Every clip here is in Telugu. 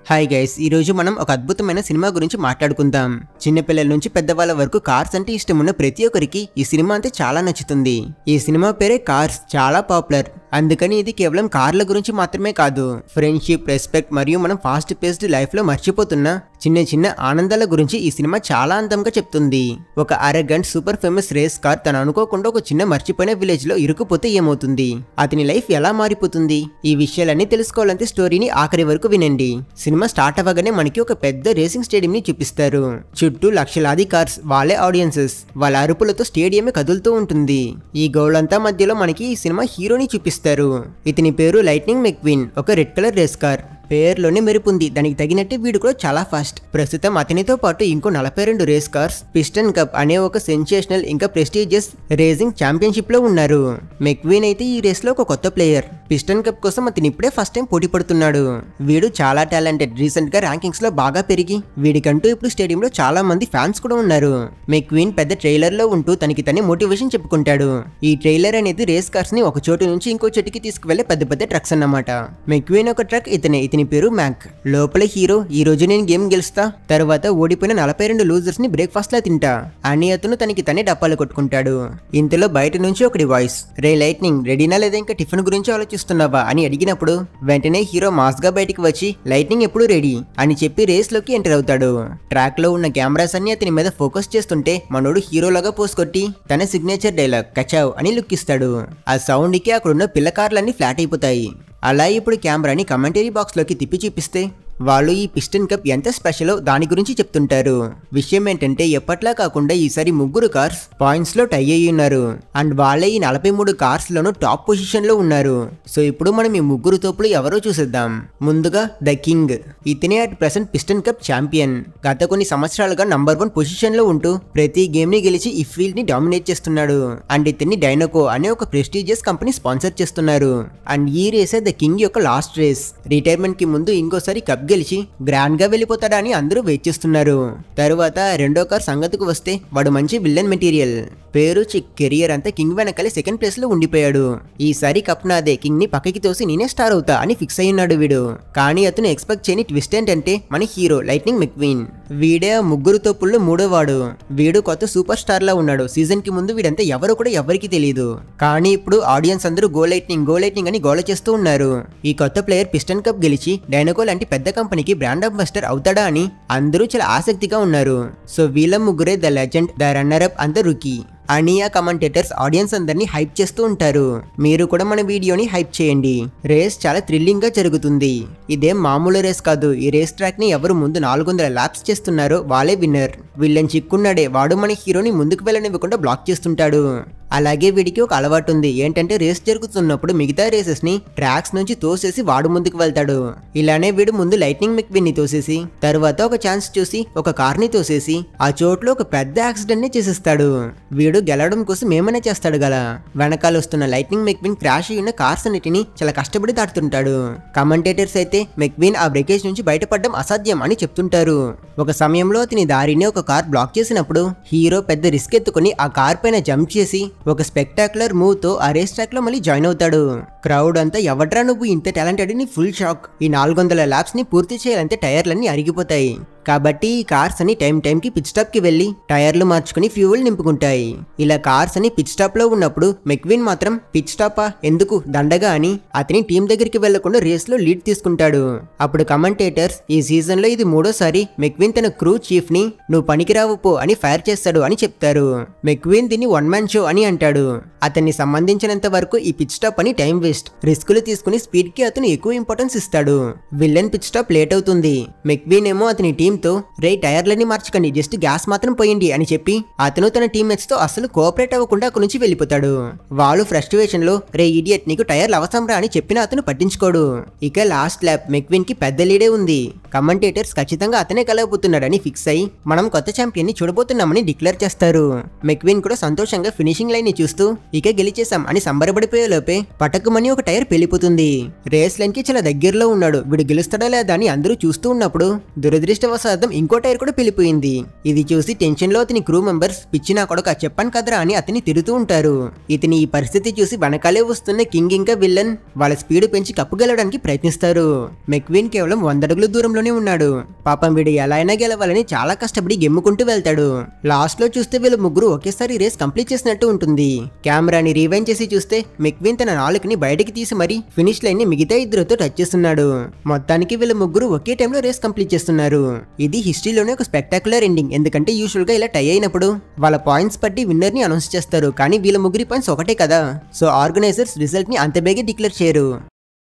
హాయ్ గైస్, ఈ రోజు మనం ఒక అద్భుతమైన సినిమా గురించి మాట్లాడుకుందాం. చిన్నపిల్లల నుంచి పెద్దవాళ్ళ వరకు కార్స్ అంటే ఇష్టం ఉన్న ప్రతి ఒక్కరికి ఈ సినిమా అంటే చాలా నచ్చుతుంది. ఈ సినిమా పేరే కార్స్, చాలా పాపులర్. అందుకని ఇది కేవలం కార్ల గురించి మాత్రమే కాదు, ఫ్రెండ్షిప్, రెస్పెక్ట్ మరియు మనం ఫాస్ట్ పేస్డ్ లైఫ్ లో మర్చిపోతున్న చిన్న చిన్న ఆనందాల గురించి ఈ సినిమా చాలా అందంగా చెప్తుంది. ఒక arrogant super famous race car తను అనుకోకుండా ఒక చిన్న మర్చిపోయిన విలేజ్ లో ఇరుక్కుపోతే ఏమవుతుంది, అతని లైఫ్ ఎలా మారిపోతుంది, ఈ విషయాలన్నీ తెలుసుకోవాలంటే స్టోరీని ఆఖరి వరకు వినండి. సినిమా స్టార్ట్ అవ్వగానే మనకి ఒక పెద్ద రేసింగ్ స్టేడియం ని చూపిస్తారు. చుట్టూ లక్షలాది కార్స్, వాళ్ళే ఆడియన్సెస్, వాళ్ళ అరుపులతో స్టేడియమే కదులుతూ ఉంటుంది. ఈ గోళంతా మధ్యలో మనకి ఈ సినిమా హీరోని చూపిస్తారు. ఇతని పేరు లైట్నింగ్ మెక్వీన్. ఒక రెడ్ కలర్ రేస్ కార్, పేరులోనే మెరుపుంది, దానికి తగినట్టే వీడు కూడా చాలా ఫాస్ట్. ప్రస్తుతం అతనితో పాటు ఇంకో 42 రేస్ కార్స్ పిస్టన్ కప్ అనే ఒక సెన్సేషనల్ ఇంకా ప్రెస్టీజియస్ రేసింగ్ ఛాంపియన్షిప్ లో ఉన్నారు. మెక్వీన్ అయితే ఈ రేస్ లో ఒక కొత్త ప్లేయర్. పిస్టన్ కప్ కోసం అతను ఇప్పుడే ఫస్ట్ టైం పోటీ పడుతున్నాడు. వీడు చాలా టాలెంటెడ్, రీసెంట్ గా ర్యాంకింగ్స్ లో బాగా పెరిగి వీడికంటూ ఇప్పుడు స్టేడియం లో చాలా మంది ఫ్యాన్స్ కూడా ఉన్నారు. మెక్వీన్ పెద్ద ట్రైలర్ లో ఉంటూ తనకి తనే మోటివేషన్ చెప్పుకుంటాడు. ఈ ట్రైలర్ అనేది రేస్ కార్స్ ని ఒక చోటు నుంచి ఇంకో చోటికి తీసుకువెళ్లే పెద్ద పెద్ద ట్రక్స్ అన్నమాట. మెక్వీన్ ఒక ట్రక్, ఇతని పేరు మ్యాక్. లోపల హీరో, ఈ రోజు నేను గేమ్ గెలుస్తా, తర్వాత ఓడిపోయిన 42 లూజర్స్ ని బ్రేక్ఫాస్ట్ లా తింటా అని అతను తనకి తనే డప్పాలు కొట్టుకుంటాడు. ఇంతలో బయట నుంచి ఒకటి వాయిస్, రే లైట్నింగ్, రెడీనా లేదా ఇంకా టిఫిన్ గురించి ఆలోచిస్తున్నావా అని అడిగినప్పుడు వెంటనే హీరో మాస్ గా బయటికి వచ్చి లైట్నింగ్ ఎప్పుడు రెడీ అని చెప్పి రేస్ లోకి ఎంటర్ అవుతాడు. ట్రాక్ లో ఉన్న కెమెరాస్ అన్ని అతని మీద ఫోకస్ చేస్తుంటే మనోడు హీరోలాగా పోసుకొట్టి తన సిగ్నేచర్ డైలాగ్ కచావ్ అని లుక్ ఇస్తాడు. ఆ సౌండ్ కి అక్కడున్న పిల్ల కార్లన్నీ ఫ్లాట్ అయిపోతాయి. అలా ఇప్పుడు కెమెరాని కమెంటరీ బాక్స్ లోకి తిప్పి చూపిస్తే వాళ్ళు ఈ పిస్టన్ కప్ ఎంత స్పెషలో దాని గురించి చెప్తుంటారు. విషయం ఏంటంటే ఎప్పట్లా కాకుండా ఈసారి ముగ్గురు కార్స్ పాయింట్స్ లో టై అయ్యి ఉన్నారు. అండ్ వాళ్ళే ఈ 43 కార్స్ లోనూ టాప్ పొజిషన్ లో ఉన్నారు. సో ఇప్పుడు మనం ఈ ముగ్గురు తోపులు ఎవరో చూసేద్దాం. ముందుగా ద కింగ్. ఇతనే at present piston cup champion. గత కొన్ని సంవత్సరాలుగా నంబర్ 1 పొజిషన్ లో ఉంటూ ప్రతి గేమ్ ని గెలిచి ఈ ఫీల్డ్ ని డామినేట్ చేస్తున్నాడు. అండ్ ఇతన్ని డైనోకో అనే ఒక ప్రెస్టీజియస్ కంపెనీ స్పాన్సర్ చేస్తున్నారు. అండ్ ఈ రేసే ద కింగ్ యొక్క లాస్ట్ రేస్. రిటైర్మెంట్ కి ముందు ఇంకోసారి కప్ గెలిచి గ్రాండ్ గా వెళ్ళిపోతాడా అని అందరూ వెయిట్ చేస్తున్నారు. తరువాత రెండో కార్ సంగతికి వస్తే వాడు మంచి విల్లన్ మెటీరియల్. పేరు చిక్. కెరియర్ అంతా కింగ్ వెనకాలే సెకండ్ ప్లేస్ లో ఉండిపోయాడు. ఈసారి కప్ నాదే, కింగ్ ని పక్కకి తోసి నేనే స్టార్ అవుతా అని ఫిక్స్ అయ్యున్నాడు వీడు. కానీ అతను ఎక్స్పెక్ట్ చేయని ట్విస్ట్ ఏంటంటే మన హీరో లైట్నింగ్ మెక్వీన్. వీడే ఆ ముగ్గురు తోపుల్లో మూడో వాడు. వీడు కొత్త సూపర్ స్టార్ లా ఉన్నాడు. సీజన్ కి ముందు వీడంతా ఎవరో కూడా ఎవరికి తెలియదు. కానీ ఇప్పుడు ఆడియన్స్ అందరూ గో లైట్నింగ్ అని గోల చేస్తూ ఉన్నారు. ఈ కొత్త ప్లేయర్ పిస్టన్ కప్ గెలిచి డైనోకో లాంటి పెద్ద కంపెనీకి బ్రాండ్ అంబాసిడర్ అవుతాడా అని అందరూ చాలా ఆసక్తిగా ఉన్నారు. సో వీళ్ళ ముగ్గురే the legend, the runner up and the rookie అని ఆ కమెంటేటర్స్ ఆడియన్స్ అందరినీ హైప్ చేస్తూ ఉంటారు. మీరు కూడా మన వీడియోని హైప్ చేయండి. రేస్ చాలా థ్రిల్లింగ్ గా జరుగుతుంది. ఇదేం మామూలు రేస్ కాదు. ఈ రేస్ ట్రాక్ ని ఎవరు ముందు 400 లాప్స్ చేస్తున్నారో వాళ్ళే విన్నర్. వీళ్ళని చిక్కున్నాడే వాడు మన హీరోని ముందుకు వెళ్ళనివ్వకుండా బ్లాక్ చేస్తుంటాడు. అలాగే వీడికి ఒక అలవాటు ఉంది. ఏంటంటే రేస్ జరుగుతున్నప్పుడు మిగతా రేసెస్ ని ట్రాక్స్ నుంచి తోసేసి వాడు ముందుకు వెళ్తాడు. ఇలానే వీడు ముందు లైట్నింగ్ మెక్వీన్ ని తోసేసి తర్వాత ఒక ఛాన్స్ చూసి ఒక కార్ ని తోసేసి ఆ చోట్లో ఒక పెద్ద యాక్సిడెంట్ ని చేసేస్తాడు. వీడు గెలవడం కోసం ఏమైనా చేస్తాడు గల. వెనకాల వస్తున్న లైట్నింగ్ మెక్వీన్ క్రాష్ అయ్యున్న కార్స్ అన్నిటిని చాలా కష్టపడి దాటుతుంటాడు. కమెంటేటర్స్ అయితే మెక్వీన్ ఆ బ్రేకేజ్ నుంచి బయటపడడం అసాధ్యం అని చెప్తుంటారు. ఒక సమయంలో అతని దారిని ఒక కార్ బ్లాక్ చేసినప్పుడు హీరో పెద్ద రిస్క్ ఎత్తుకుని ఆ కార్ పైన జంప్ చేసి ఒక స్పెక్టాక్యులర్ మూవ్ తో ఆ రేస్ ట్రాక్ లో మళ్ళీ జాయిన్ అవుతాడు. క్రౌడ్ అంతా ఎవడ్రా నువ్వు ఇంత టాలెంటెడ్ అని ఫుల్ షాక్. ఈ 400 లాప్స్ ని పూర్తి చేయాలంటే టైర్లన్నీ అరిగిపోతాయి. కాబట్టి ఈ కార్స్ అని టైం కి పిట్ స్టాప్ కి వెళ్లి టైర్లు మార్చుకుని ఫ్యూయల్ నింపుకుంటాయి. ఇలా కార్స్ అని పిట్ స్టాప్ లో ఉన్నప్పుడు మెక్వీన్ మాత్రం పిట్ స్టాపా ఎందుకు దండగా అని అతని టీం దగ్గరికి వెళ్లకుండా రేస్ లో లీడ్ తీసుకుంటాడు. అప్పుడు కమెంటేటర్స్ ఈ సీజన్ లో ఇది మూడోసారి మెక్వీన్ తన క్రూ చీఫ్ ని నువ్వు పనికిరావు పో అని ఫైర్ చేస్తాడు అని చెప్తారు. మెక్వీన్ దీన్ని వన్ మ్యాన్ షో అని అంటాడు. అతన్ని సంబంధించినంత వరకు ఈ పిట్ స్టాప్ అని టైం వేస్ట్. రిస్కులు తీసుకుని స్పీడ్ కి అతను ఎక్కువ ఇంపార్టెన్స్ ఇస్తాడు. విల్లన్ పిట్ స్టాప్ లేట్ అవుతుంది. మెక్వీన్ ఏమో అతని టీం తో రే టైర్లన్నీ మార్చకండి, జస్ట్ గ్యాస్ మాత్రం పోయండి అని చెప్పి అతను తన టీమ్మేట్స్ తో అసలు కోఆపరేట్ అవ్వకుండా అక్కడి నుంచి వెళ్ళిపోతాడు. వాళ్ళు ఫ్రస్ట్రేషన్ లో రే ఇడియట్ నీకు టైర్లు అవసరం రా అని చెప్పినా అతను పట్టించుకోడు. ఇక లాస్ట్ ల్యాప్ మెక్వీన్ కి పెద్ద లీడే ఉంది. కమెంటేటర్స్ ఖచ్చితంగా అతనే కలగబోతున్నాడని ఫిక్స్ అయ్యి మనం కొత్త ఛాంపియన్ ని చూడబోతున్నామని డిక్లేర్ చేస్తారు. మెక్వీన్ కూడా సంతోషంగా ఫినిషింగ్ లైన్ ని చూస్తూ ఇక గెలిచేసాం అని సంబరపడిపోయే లోపే పటక్కుమని ఒక టైర్ పెళ్లిపోతుంది. రేస్ లైన్ కి చాలా దగ్గరలో ఉన్నాడు. వీడు గెలుస్తాడా లేదా అని అందరూ చూస్తూ ఉన్నప్పుడు దురదృష్టవశాత్తు ఇంకో టైర్ కూడా పెళ్లిపోయింది. ఇది చూసి టెన్షన్ లో అతని క్రూ మెంబర్స్ పిచ్చి నా కొడుకు చెప్పాను కదరా అని అతన్ని తిడుతూ ఉంటారు. ఇతని ఈ పరిస్థితి చూసి వెనకాలే వస్తున్న కింగ్ ఇంకా విల్లన్ వాళ్ళ స్పీడ్ పెంచి కప్పు గెలవడానికి ప్రయత్నిస్తారు. మెక్వీన్ కేవలం 100 అడుగుల దూరంలోనే లోనే ఉన్నాడు. పాపం వీడు ఎలా అయినా గెలవాలని చాలా కష్టపడి గెమ్ముకుంటూ వెళ్తాడు. లాస్ట్ లో చూస్తే వీళ్ళు ముగ్గురు ఒకేసారి రేస్ కంప్లీట్ చేసినట్టు ఉంటుంది. కెమెరాని రీవైండ్ చేసి చూస్తే మెక్విన్ తన నాలుకని బయటికి తీసి మరి ఫినిష్ లైన్ ని మిగతా ఇద్దరితో టచ్ చేస్తున్నాడు. మొత్తానికి వీళ్ళు ముగ్గురు ఒకే టైంలో రేస్ కంప్లీట్ చేస్తున్నారు. ఇది హిస్టరీలోనే ఒక స్పెక్టాక్యులర్ ఎండింగ్. ఎందుకంటే యూజువల్ గా ఇలా టై అయినప్పుడు వాళ్ళ పాయింట్స్ బట్టి విన్నర్ ని అనౌన్స్ చేస్తారు. కానీ వీళ్ళ ముగ్గురి పాయింట్స్ ఒకటే కదా. సో ఆర్గనైజర్స్ రిజల్ట్ ని అంత బేగా డిక్లేర్ చేయరు.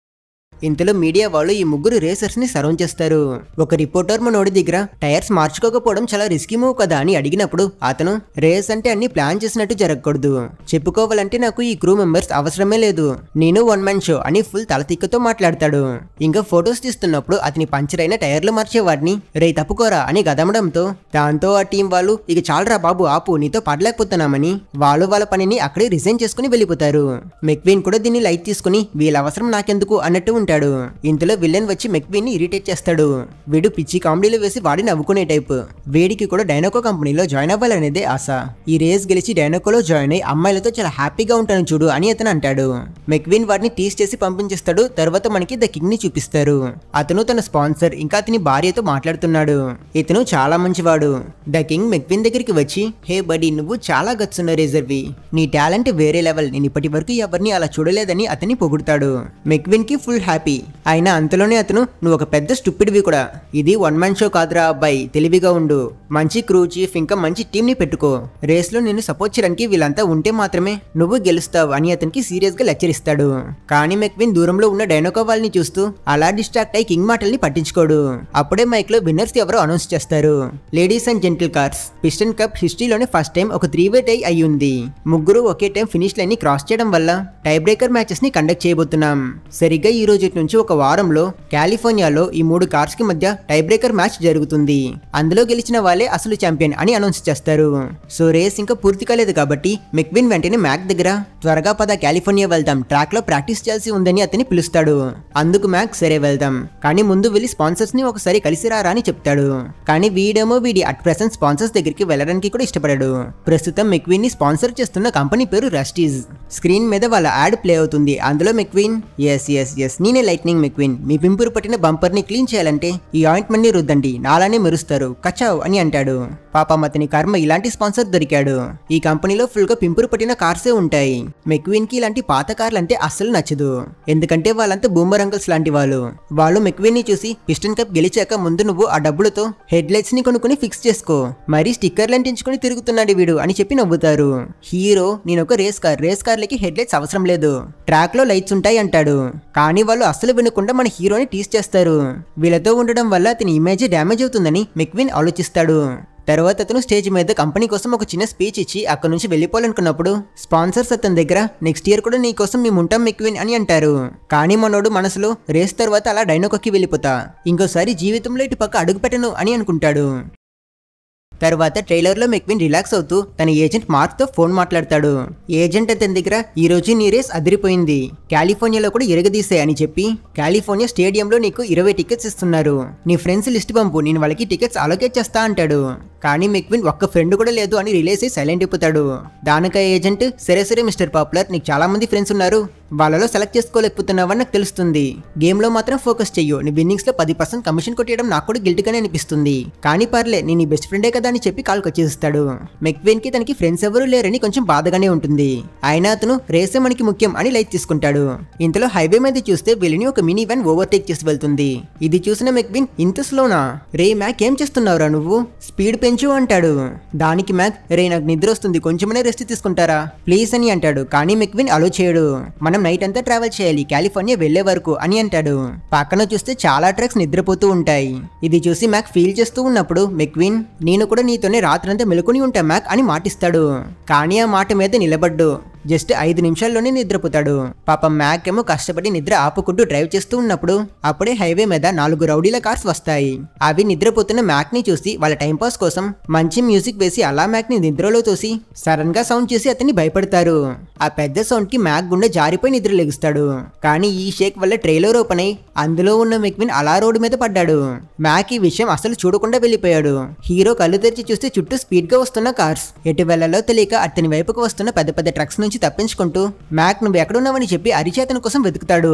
ఇంతలో మీడియా వాళ్ళు ఈ ముగ్గురు రేసర్స్ ని సరౌండ్ చేస్తారు. ఒక రిపోర్టర్ మనోడి దగ్గర టైర్స్ మార్చుకోకపోవడం చాలా రిస్కీ మూవ్ కదా అని అడిగినప్పుడు అతను రేస్ అంటే అన్ని ప్లాన్ చేసినట్టు జరగకూడదు, చెప్పుకోవాలంటే నాకు ఈ క్రూ మెంబర్స్ అవసరమే లేదు, నేను వన్ మ్యాన్ షో అని ఫుల్ తలతిక్కతో మాట్లాడతాడు. ఇంకా ఫొటోస్ తీస్తున్నప్పుడు అతని పంచర్ అయిన టైర్లు మార్చేవాడిని రే తప్పుకోరా అని గదమడంతో దాంతో ఆ టీం వాళ్ళు ఇక చాలరా బాబు ఆపు నీతో పడలేకపోతున్నామని వాళ్ళ పనిని అక్కడే రిజైన్ చేసుకుని వెళ్ళిపోతారు. మెక్వీన్ కూడా దీన్ని లైట్ తీసుకుని వీళ్ళ అవసరం నాకెందుకు అన్నట్టు ఉంటాడు. ఇంతలో విలన్ వచ్చి మెక్వీన్ ని ఇరిటేట్ చేస్తాడు. వీడు పిచ్చి కామెడీలు వేసి వాడి నవ్వుకునే టైప్. వీడికి కూడా డైనోకో కంపెనీలో జాయిన్ అవ్వాలనేదే ఆశ. ఈ రేస్ గెలిచి డైనోకోలో జాయిన్ అయ్యి అమ్మాయిలతో చాలా హ్యాపీగా ఉంటాను చూడు అని అతను అంటాడు. మెక్వీన్ వాడిని టీస్ చేసి పంపించేస్తాడు. తర్వాత మనకి ద కింగ్ ని చూపిస్తారు. అతను తన స్పాన్సర్ ఇంకా అతని భార్యతో మాట్లాడుతున్నాడు. ఇతను చాలా మంచివాడు. ద కింగ్ మెక్వీన్ దగ్గరికి వచ్చి హే బడీ నువ్వు చాలా గట్స్ ఉన్న రేజర్వి, నీ టాలెంట్ వేరే లెవెల్, నేను ఇప్పటి వరకు ఎవరిని అలా చూడలేదని అతన్ని పొగుడుతాడు. మెక్వీన్ కి ఫుల్ హ్యాపీ. అయినా అంతలోనే అతను నువ్వు ఒక పెద్ద స్టూపిడ్వి కూడా, ఇది వన్ మ్యాన్ షో కాదురా అబ్బాయి, తెలివిగా ఉండు, మంచి క్రూ చీఫ్ ఇంకా మంచి టీం ని పెట్టుకో, రేస్ లో నిన్ను సపోర్ట్ చేయడానికి వీళ్ళంతా ఉంటే మాత్రమే నువ్వు గెలుస్తావు అని అతనికి సీరియస్ గా లెక్చర్ ఇస్తాడు. కానీ మెక్విన్ దూరంలో ఉన్న డైనోకో వాళ్ళని చూస్తూ అలా డిస్ట్రాక్ట్ అయి కింగ్ మాటల్ని పట్టించుకోడు. అప్పుడే మైక్ లో విన్నర్స్ ఎవరో అనౌన్స్ చేస్తారు. Ladies and gentle cars, Piston Cup హిస్టరీలోనే ఫస్ట్ టైం ఒక 3-way టై అయి ఉంది. ముగ్గురు ఒకే టైం ఫినిష్ లైన్ ని క్రాస్ చేయడం వల్ల టై బ్రేకర్ మ్యాచెస్ ని కండక్ట్ చేయబోతున్నాం. సరిగ్గా ఈ రోజు నుంచి ఒక వారంలో కాలిఫోర్నియాలో ఈ 3 కార్స్ కి మధ్య టై బ్రేకర్ మ్యాచ్ జరుగుతుంది. అందులో గెలిచిన వాళ్ళే అసలు ఛాంపియన్ అని అనౌన్స్ చేస్తారు. సో రేస్ ఇంకా పూర్తి కాలేదు కాబట్టి మెక్విన్ వెంటనే మ్యాక్ దగ్గర త్వరగా పద కాలిఫోర్నియా వెళ్దాం, ట్రాక్ లో ప్రాక్టీస్ చేయాల్సి ఉందని అతన్ని పిలుస్తాడు. అందుకు మ్యాక్ సరే వెళ్దాం, కానీ ముందు వెళ్ళి స్పాన్సర్స్ ని ఒకసారి కలిసి రారా అని చెప్తాడు. కానీ వీడేమో వీడి అట్ ప్రెసెంట్ స్పాన్సర్స్ దగ్గరికి వెళ్ళడానికి కూడా ఇష్టపడాడు. ప్రస్తుతం మెక్విన్ ని స్పాన్సర్ చేస్తున్న కంపెనీ పేరు రస్టీస్. స్క్రీన్ మీద వాళ్ళ యాడ్ ప్లే అవుతుంది. అందులో మెక్విన్ ఎస్ నేనే లైట్నింగ్ మెక్విన్, మీ పింపురు పట్టిన బంపర్ ని క్లీన్ చేయాలంటే ఈ ఆయింట్మెంట్ ని రుద్దండి, నాలానే మెరుస్తారు కచావ్ అని అంటాడు. పాపం అతని కర్మ ఇలాంటి స్పాన్సర్ దొరికాడు. ఈ కంపెనీలో ఫుల్ గా పింపురు పట్టిన కార్సే ఉంటాయి. మెక్విన్ కి ఇలాంటి పాత కార్లు అంటే అస్సలు నచ్చదు. ఎందుకంటే వాళ్ళంతా బూమర్ అంకల్స్ లాంటి వాళ్ళు మెక్విన్ ని చూసి పిస్టన్ కప్ గెలిచాక ముందు నువ్వు ఆ డబ్బులతో హెడ్ లైట్స్ ని కొనుక్కుని ఫిక్స్ చేసుకో, మరీ స్టిక్కర్లు అంటించుకుని తిరుగుతున్నాడు వీడు అని చెప్పి నవ్వుతారు. హీరో నేనొక రేస్ కార్లకి హెడ్ లైట్స్ అవసరం లేదు, ట్రాక్ లో లైట్స్ ఉంటాయి అంటాడు. కానీ వాళ్ళు అస్సలు వినకుండా మన హీరోని టీస్ చేస్తారు. వీళ్ళతో ఉండడం వల్ల అతని ఇమేజ్ డ్యామేజ్ అవుతుందని మెక్విన్ ఆలోచిస్తాడు. తర్వాత అతను స్టేజ్ మీద కంపెనీ కోసం ఒక చిన్న స్పీచ్ ఇచ్చి అక్కడ నుంచి వెళ్ళిపోవాలనుకున్నప్పుడు స్పాన్సర్స్ అతని దగ్గర నెక్స్ట్ ఇయర్ కూడా నీ కోసం మేము ఉంటాం మెక్విన్ అని అంటారు. కానీ మనోడు మనసులో రేస్ తర్వాత అలా డైనోకోకి వెళ్ళిపోతా, ఇంకోసారి జీవితంలో ఇటు పక్క అడుగు పెట్టను అని అనుకుంటాడు. తర్వాత ట్రైలర్ లో మెక్విన్ రిలాక్స్ అవుతూ తన ఏజెంట్ మార్క్ తో ఫోన్ మాట్లాడతాడు. ఏజెంట్ అతని దగ్గర ఈ రోజు నీ రేస్ అదిరిపోయింది, కాలిఫోర్నియాలో కూడా ఎరగదీసే అని చెప్పి కాలిఫోర్నియా స్టేడియంలో నీకు 20 టికెట్స్ ఇస్తున్నారు, నీ ఫ్రెండ్స్ లిస్ట్ పంపు, నేను వాళ్ళకి టికెట్స్ అలొకేట్ చేస్తా అంటాడు. కానీ మెక్విన్ ఒక్క ఫ్రెండ్ కూడా లేదు అని రిలీజ్ అయ్యి సైలెంట్ అయిపోతాడు. దానిక ఏజెంట్ సరే మిస్టర్ పాపులర్, నీకు చాలా మంది ఫ్రెండ్స్ ఉన్నారు, వాళ్ళలో సెలెక్ట్ చేసుకోలేకపోతున్నావని నాకు తెలుస్తుంది, గేమ్ లో మాత్రం ఫోకస్ చెయ్యు, నీ విన్నింగ్స్ లో 10% కమిషన్ కొట్టేయడం నాకు కూడా గిల్ట్గానే అనిపిస్తుంది, కానీ పర్లే నేను నీ బెస్ట్ ఫ్రెండే కదా అని చెప్పి కాల్కి వచ్చేస్తాడు. మెక్విన్ కి తనకి ఫ్రెండ్స్ ఎవరు లేరని కొంచెం బాధగానే ఉంటుంది. అయినా అతను రేసే మనకి ముఖ్యం అని లైట్ తీసుకుంటాడు. ఇంతలో హైవే మీద చూస్తే వీళ్ళని ఒక మినీ వ్యాన్ ఓవర్టేక్ చేసి వెళ్తుంది. ఇది చూసిన మెక్విన్ ఇంత స్లోనా, రే మ్యాక్ ఏం చేస్తున్నావురా నువ్వు, స్పీడ్ పెంచు అంటాడు. దానికి మ్యాక్ రే నాకు నిద్ర వస్తుంది, కొంచెమనే రెస్ట్ తీసుకుంటారా ప్లీజ్ అని అంటాడు. కానీ మెక్విన్ అలో చేయడు. మనం నైట్ అంతా ట్రావెల్ చేయాలి కాలిఫోర్నియా వెళ్లే వరకు అని అంటాడు. పక్కన చూస్తే చాలా ట్రక్స్ నిద్రపోతూ ఉంటాయి. ఇది చూసి మ్యాక్ ఫీల్ చేస్తూ ఉన్నప్పుడు మెక్విన్ నేను కూడా నీతోనే రాత్రంతా మెలుకుని ఉంటా మ్యాక్ అని మాటిస్తాడు. కానీ ఆ మాట మీద నిలబడ్డు. జస్ట్ 5 నిమిషాల్లోనే నిద్రపోతాడు. పాపం మ్యాక్ ఏమో కష్టపడి నిద్ర ఆపుకుంటూ డ్రైవ్ చేస్తూ ఉన్నప్పుడు అప్పుడే హైవే మీద 4 రౌడీల కార్స్ వస్తాయి. అవి నిద్రపోతున్న మ్యాక్ ని చూసి వాళ్ళ టైంపాస్ కోసం మంచి మ్యూజిక్ వేసి అలా మ్యాక్ ని నిద్రలో తోసి సడన్ గా సౌండ్ చేసి అతన్ని భయపడతారు. ఆ పెద్ద సౌండ్ కి మ్యాక్ గుండె జారిపోయి నిద్ర లెగుస్తాడు. కానీ ఈ షేక్ వల్ల ట్రైలర్ ఓపెన్ అయి అందులో ఉన్న మెక్విన్ అలా రోడ్డు మీద పడ్డాడు. మ్యాక్ ఈ విషయం అసలు చూడకుండా వెళ్ళిపోయాడు. హీరో కళ్ళు తెరిచి చూస్తే చుట్టూ స్పీడ్ గా వస్తున్న కార్స్, ఎటు వెళ్లాలో తెలియక అతని వైపుకు వస్తున్న పెద్ద పెద్ద ట్రక్స్ నుంచి నుంచి తప్పించుకుంటూ మ్యాక్ నువ్వు ఎక్కడున్నావని చెప్పి అరిచి అతని కోసం వెతుకుతాడు.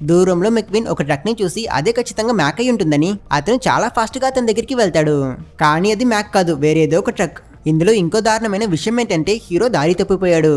దూరంలో మెక్విన్ ఒక ట్రక్ ని చూసి అదే ఖచ్చితంగా మ్యాక్ అయి ఉంటుందని అతను చాలా ఫాస్ట్ గా అతని దగ్గరికి వెళ్తాడు. కానీ అది మ్యాక్ కాదు, వేరేదో ఒక ట్రక్. ఇందులో ఇంకో దారుణమైన విషయం ఏంటంటే హీరో దారి తప్పిపోయాడు.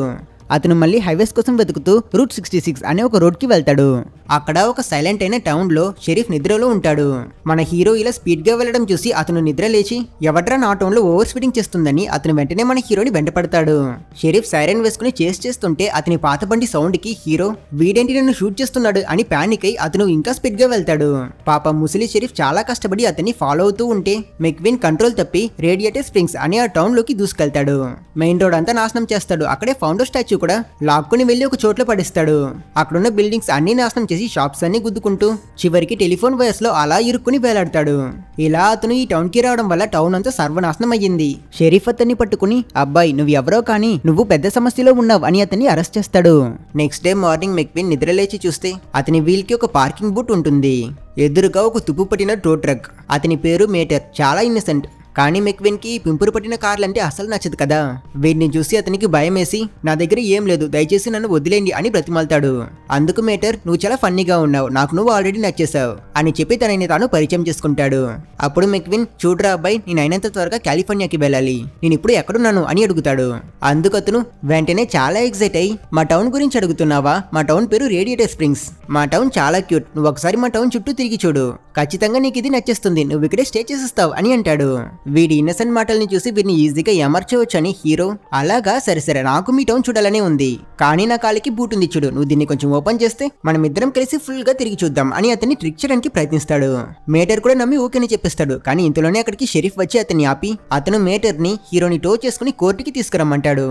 అతను మళ్ళీ హైవేస్ కోసం వెతుకుతూ రూట్ 66 అనే ఒక రోడ్కి వెళ్తాడు. అక్కడ ఒక సైలెంట్ అయిన టౌన్ లో షెరీఫ్ నిద్రలో ఉంటాడు. మన హీరో ఇలా స్పీడ్ గా వెళ్లడం చూసి అతను నిద్ర లేచి ఎవడ్రా నా టౌన్ లో ఓవర్ స్పీడింగ్ చేస్తుందని అతను వెంటనే మన హీరోని వెంటపడతాడు. షెరీఫ్ సైరన్ వేసుకుని చేస్ చేస్తుంటే అతని పాత బండి సౌండ్ కి హీరో వీడేంటి నన్ను షూట్ చేస్తున్నాడు అని పానిక్ అయి అతను ఇంకా స్పీడ్ గా వెళ్తాడు. పాప ముసలి షెరీఫ్ చాలా కష్టపడి అతన్ని ఫాలో అవుతూ ఉంటే మెక్విన్ కంట్రోల్ తప్పి రేడియేటర్ స్ప్రింగ్స్ అనే ఆ టౌన్ లోకి దూసుకెళ్తాడు. మెయిన్ రోడ్ అంతా నాశనం చేస్తాడు. అక్కడే ఫౌండర్ స్టాచ్యూ కూడా లాక్కుని వెళ్లి ఒక చోట్ల పడిస్తాడు. అక్కడున్న బిల్డింగ్స్ అన్ని నాశనం చేసి షాప్స్ అన్ని గుద్దుకుంటూ చివరికి టెలిఫోన్ వైర్స్ లో అలా ఇరుక్కుని వేలాడతాడు. ఇలా అతను ఈ టౌన్ కి రావడం వల్ల టౌన్ అంతా సర్వనాశనం అయ్యింది. షెరీఫ్ అతన్ని పట్టుకుని అబ్బాయి నువ్వు ఎవరో కానీ నువ్వు పెద్ద సమస్యలో ఉన్నావు అని అతన్ని అరెస్ట్ చేస్తాడు. నెక్స్ట్ డే మార్నింగ్ మెక్విన్ నిద్రలేచి చూస్తే అతని వీల్ కి ఒక పార్కింగ్ బూట్ ఉంటుంది. ఎదురుగా ఒక తుప్పు పట్టిన టో ట్రక్. అతని పేరు మేటర్, చాలా ఇన్నసెంట్. కానీ మెక్విన్ కి పింపురు పట్టిన కార్లంటే అసలు నచ్చదు కదా. వీడిని చూసి అతనికి భయం వేసి నా దగ్గర ఏం లేదు దయచేసి నన్ను వదిలేండి అని బ్రతిమాలతాడు. అందుకు మేటర్ నువ్వు చాలా ఫన్నీగా ఉన్నావు, నాకు నువ్వు ఆల్రెడీ నచ్చేసావు అని చెప్పి తనని తాను పరిచయం చేసుకుంటాడు. అప్పుడు మెక్విన్ చూడరా అబ్బాయి నేను అయినంత త్వరగా కాలిఫోర్నియాకి వెళ్ళాలి, నేను ఇప్పుడు ఎక్కడున్నాను అని అడుగుతాడు. అందుకు అతను వెంటనే చాలా ఎక్సైట్ అయ్యి మా టౌన్ గురించి అడుగుతున్నావా, మా టౌన్ పేరు రేడియేటర్ స్ప్రింగ్స్, మా టౌన్ చాలా క్యూట్, నువ్వు ఒకసారి మా టౌన్ చుట్టూ తిరిగి చూడు, ఖచ్చితంగా నీకు ఇది నచ్చేస్తుంది, నువ్వు ఇక్కడే స్టే చేసేస్తావు అని అంటాడు. వీడి ఇన్నసెంట్ మాటల్ని చూసి వీడిని ఈజీగా ఎమర్చవచ్చని హీరో అలాగా సరే సరే నాకు మీ టౌన్ చూడాలనే ఉంది, కానీ నా కాలికి బూట్ ఉంది చూడు, నువ్వు దీన్ని కొంచెం ఓపెన్ చేస్తే మనం ఇద్దరం కలిసి ఫుల్ గా తిరిగి చూద్దాం అని అతన్ని ట్రిక్ చేయడానికి ప్రయత్నిస్తాడు. మేటర్ కూడా నమ్మి ఓకేని చెప్పేస్తాడు. కానీ ఇంతలోనే అక్కడికి షెరీఫ్ వచ్చి అతన్ని ఆపి అతను మేటర్ ని హీరోని టో చేసుకుని కోర్టుకి తీసుకురమ్మంటాడు.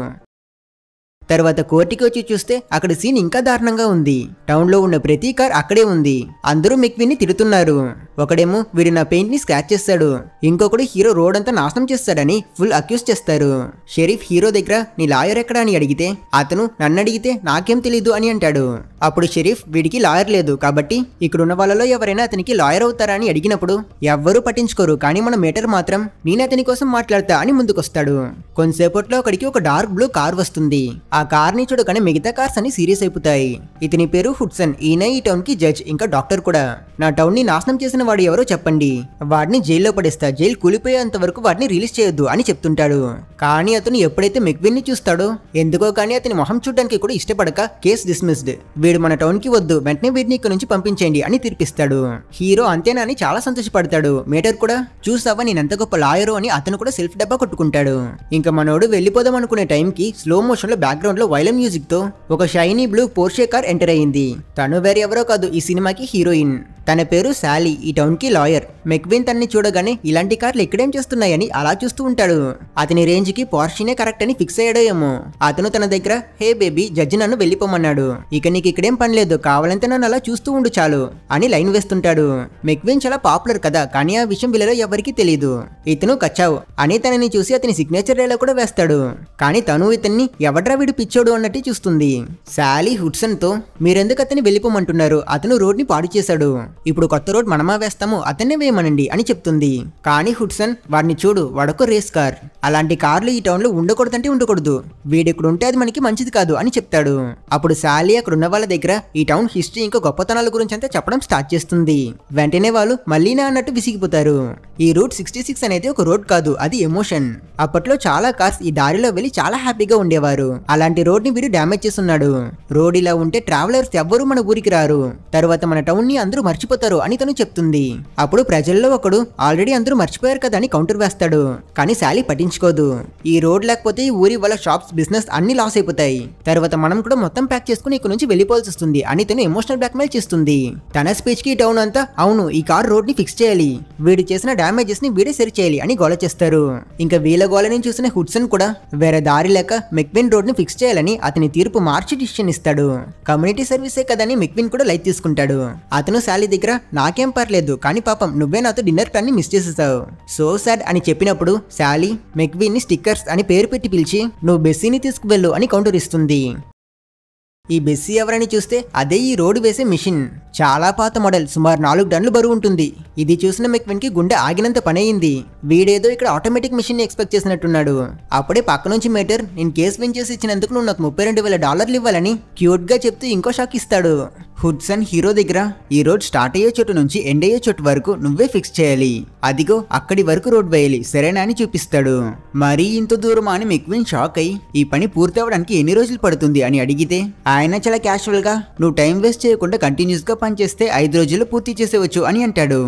తర్వాత కోర్టుకి వచ్చి చూస్తే అక్కడ సీన్ ఇంకా దారుణంగా ఉంది. టౌన్ లో ఉన్న ప్రతి కార్ అక్కడే ఉంది. అందరూ మెక్విన్ ని తిడుతున్నారు. ఒకడేమో వీడు నా పెయింట్ ని స్క్రాచ్ చేస్తాడు, ఇంకొకడు హీరో రోడ్ అంతా నాశనం చేస్తాడని ఫుల్ అక్యూజ్ చేస్తారు. షెరీఫ్ హీరో దగ్గర నీ లాయర్ ఎక్కడ అని అడిగితే అతను నన్ను అడిగితే నాకేం తెలీదు అని అంటాడు. అప్పుడు షెరీఫ్ వీడికి లాయర్ లేదు కాబట్టి ఇక్కడ ఉన్న వాళ్ళలో ఎవరైనా అతనికి లాయర్ అవుతారా అని అడిగినప్పుడు ఎవ్వరూ పట్టించుకోరు. కానీ మన మేటర్ మాత్రం నేను అతని కోసం మాట్లాడతా అని ముందుకొస్తాడు. కొంతసేపట్లో అక్కడికి ఒక డార్క్ బ్లూ కార్ వస్తుంది. ఆ కార్ ని చూడగానే మిగతా కార్స్ అన్ని సీరియస్ అయిపోతాయి. ఇతని పేరు హుడ్సన్, ఈయన ఈ టౌన్ కి జడ్జ్ ఇంకా డాక్టర్ కూడా. నా టౌన్ ని నాశనం చేసిన వాడు ఎవరో చెప్పండి, వాడిని జైల్లో పడేస్తా, జైలు కూలిపోయేంత వరకు వాడిని రిలీజ్ చేయొద్దు అని చెప్తుంటాడు. కానీ అతను ఎప్పుడైతే మెక్విన్ ని చూస్తాడో ఎందుకో కానీ అతని మొహం చూడడానికి కూడా ఇష్టపడక కేసు డిస్మిస్డ్, వీడు మన టౌన్ కి వద్దు, వెంటనే వీడిని ఇక్కడ నుంచి పంపించేయండి అని తీర్పిస్తాడు. హీరో అంతేనా అని చాలా సంతోషపడతాడు. మేటర్ కూడా చూసావా నేనెంత గొప్ప లాయరు అని అతను కూడా సెల్ఫ్ డబ్బా కొట్టుకుంటాడు. ఇంకా మనోడు వెళ్ళిపోదాం అనుకునే టైంకి స్లో మోషన్ లో బ్యాక్గ్రౌండ్ లో వైలెన్ మ్యూజిక్ తో ఒక shiny blue Porsche car enter అయ్యింది. తను వేరే ఎవరో కాదు, ఈ సినిమాకి హీరోయిన్. తన పేరు శాలీ, ఈ టౌన్ కి లాయర్. మెక్విన్ తన్ని చూడగానే ఇలాంటి కార్లు ఎక్కడేం చేస్తున్నాయని అలా చూస్తూ ఉంటాడు. అతని రేంజ్ కి పోర్షేనే కరెక్ట్ అని ఫిక్స్ అయ్యాడో ఏమో. అతను తన దగ్గర హే బేబీ జడ్జి నన్ను వెళ్ళిపోమన్నాడు, ఇక నీకు ఇక్కడేం పని లేదు, కావాలంటే నన్ను అలా చూస్తూ ఉండు చాలు అని లైన్ వేస్తుంటాడు. మెక్విన్ చాలా పాపులర్ కదా, కానీ ఆ విషయం వీళ్ళలో ఎవరికి తెలియదు. ఇతను కచ్చావు అని తనని చూసి అతని సిగ్నేచర్ రేలా కూడా వేస్తాడు. కానీ తను ఇతన్ని ఎవడ్రా వీడు పిచ్చోడు అన్నట్టు చూస్తుంది. శాలీ హుడ్సన్ తో మీరెందుకు అతన్ని వెళ్ళిపోమంటున్నారు, అతను రోడ్ ని పాడు చేశాడు, ఇప్పుడు కొత్త రోడ్ మనమా వేస్తాము అతన్నే వేయమనండి అని చెప్తుంది. కానీ హుడ్సన్ వాడిని చూడు, వాడొక రేస్ కార్, అలాంటి కార్లు ఈ టౌన్ లో ఉండకూడదంటే ఉండకూడదు, వీడిక్కడ ఉంటే అది మనకి మంచిది కాదు అని చెప్తాడు. అప్పుడు శాలీ అక్కడ ఉన్న వాళ్ళ దగ్గర ఈ టౌన్ హిస్టరీ ఇంకా గొప్పతనాల గురించి అంతా చెప్పడం స్టార్ట్ చేస్తుంది. వెంటనే వాళ్ళు మళ్ళీనా అన్నట్టు విసిగిపోతారు. ఈ రూట్ 66 అనేది ఒక రోడ్ కాదు, అది ఎమోషన్. అప్పట్లో చాలా కార్స్ ఈ దారిలో వెళ్లి చాలా హ్యాపీగా ఉండేవారు, అలాంటి రోడ్ ని వీడు డ్యామేజ్ చేస్తున్నాడు. రోడ్ ఇలా ఉంటే ట్రావెలర్స్ ఎవ్వరూ మన ఊరికి రారు, తర్వాత మన టౌన్ ని అందరూ మర్చిపోతారు అని తను చెప్తుంది. అప్పుడు ప్రజల్లో ఒకడు ఆల్రెడీ అందరూ మర్చిపోయారు కదా అని కౌంటర్ వేస్తాడు. కానీ శాలీ పట్టించుకోదు. ఈ రోడ్ లేకపోతే ఈ ఊరి వాళ్ళ షాప్స్ బిజినెస్ అన్ని లాస్ అయిపోతాయి, తర్వాత మనం కూడా మొత్తం ప్యాక్ చేసుకుని ఇక్కడ నుంచి వెళ్ళిపోవాల్సి వస్తుంది అని తను ఎమోషనల్ బ్లాక్మెయిల్ చేస్తుంది. తన స్పీచ్ కి టౌన్ అంతా అవును ఈ కార్ రోడ్ ని ఫిక్స్ చేయాలి, వీడు చేసిన డ్యామేజెస్ ని వీడే సరి చేయాలి అని గోల చేస్తారు. ఇంకా వీళ్ళ గోలని చూసిన హుడ్సన్ కూడా వేరే దారి లేక మెక్విన్ రోడ్ ని ఫిక్స్ చేయాలని అతని తీర్పు మార్చి డిసిషన్ ఇస్తాడు. కమ్యూనిటీ సర్వీసే కదని మెక్విన్ కూడా లైట్ తీసుకుంటాడు. అతను శాలీ దగ్గర నాకేం పర్లేదు, కానీ పాపం నువ్వే నాతో డిన్నర్ ప్లాన్ ని మిస్ చేసేసావు, సో సాడ్ అని చెప్పినప్పుడు శాలీ మెక్విన్ ని స్టిక్కర్స్ అని పేరు పెట్టి పిలిచి నువ్వు బెస్సీని తీసుకువెళ్ళు అని కౌంటర్ ఇస్తుంది. ఈ బెస్సీ ఎవరని చూస్తే అదే ఈ రోడ్డు వేసే మిషన్. చాలా పాత మోడల్, సుమారు 4 టన్నులు బరువు ఉంటుంది. ఇది చూసిన మెక్విన్ కి గుండె ఆగినంత పనయింది. వీడేదో ఇక్కడ ఆటోమేటిక్ మిషన్ ని ఎక్స్పెక్ట్ చేసినట్టున్నాడు. అప్పుడే పక్క నుంచి మేటర్, నేను కేసు విన్ చేసి ఇచ్చినందుకు నువ్వు నాకు $32,000 ఇవ్వాలని క్యూట్ గా చెప్తూ ఇంకో షాక్ ఇస్తాడు. హుడ్సన్ హీరో దగ్గర ఈ రోడ్ స్టార్ట్ అయ్యే చోటు నుంచి ఎండ్ అయ్యే చోటు వరకు నువ్వే ఫిక్స్ చేయాలి, అదిగో అక్కడి వరకు రోడ్ వేయాలి, సరేనా అని చూపిస్తాడు. మరీ ఇంత దూరమా అని మెక్విన్ షాక్ అయి ఈ పని పూర్తి అవ్వడానికి ఎన్ని రోజులు పడుతుంది అని అడిగితే ఆయన చాలా క్యాషువల్ గా, నువ్వు టైం వేస్ట్ చేయకుండా కంటిన్యూస్ గా పనిచేస్తే 5 రోజుల్లో పూర్తి చేసేవచ్చు అని అంటాడు.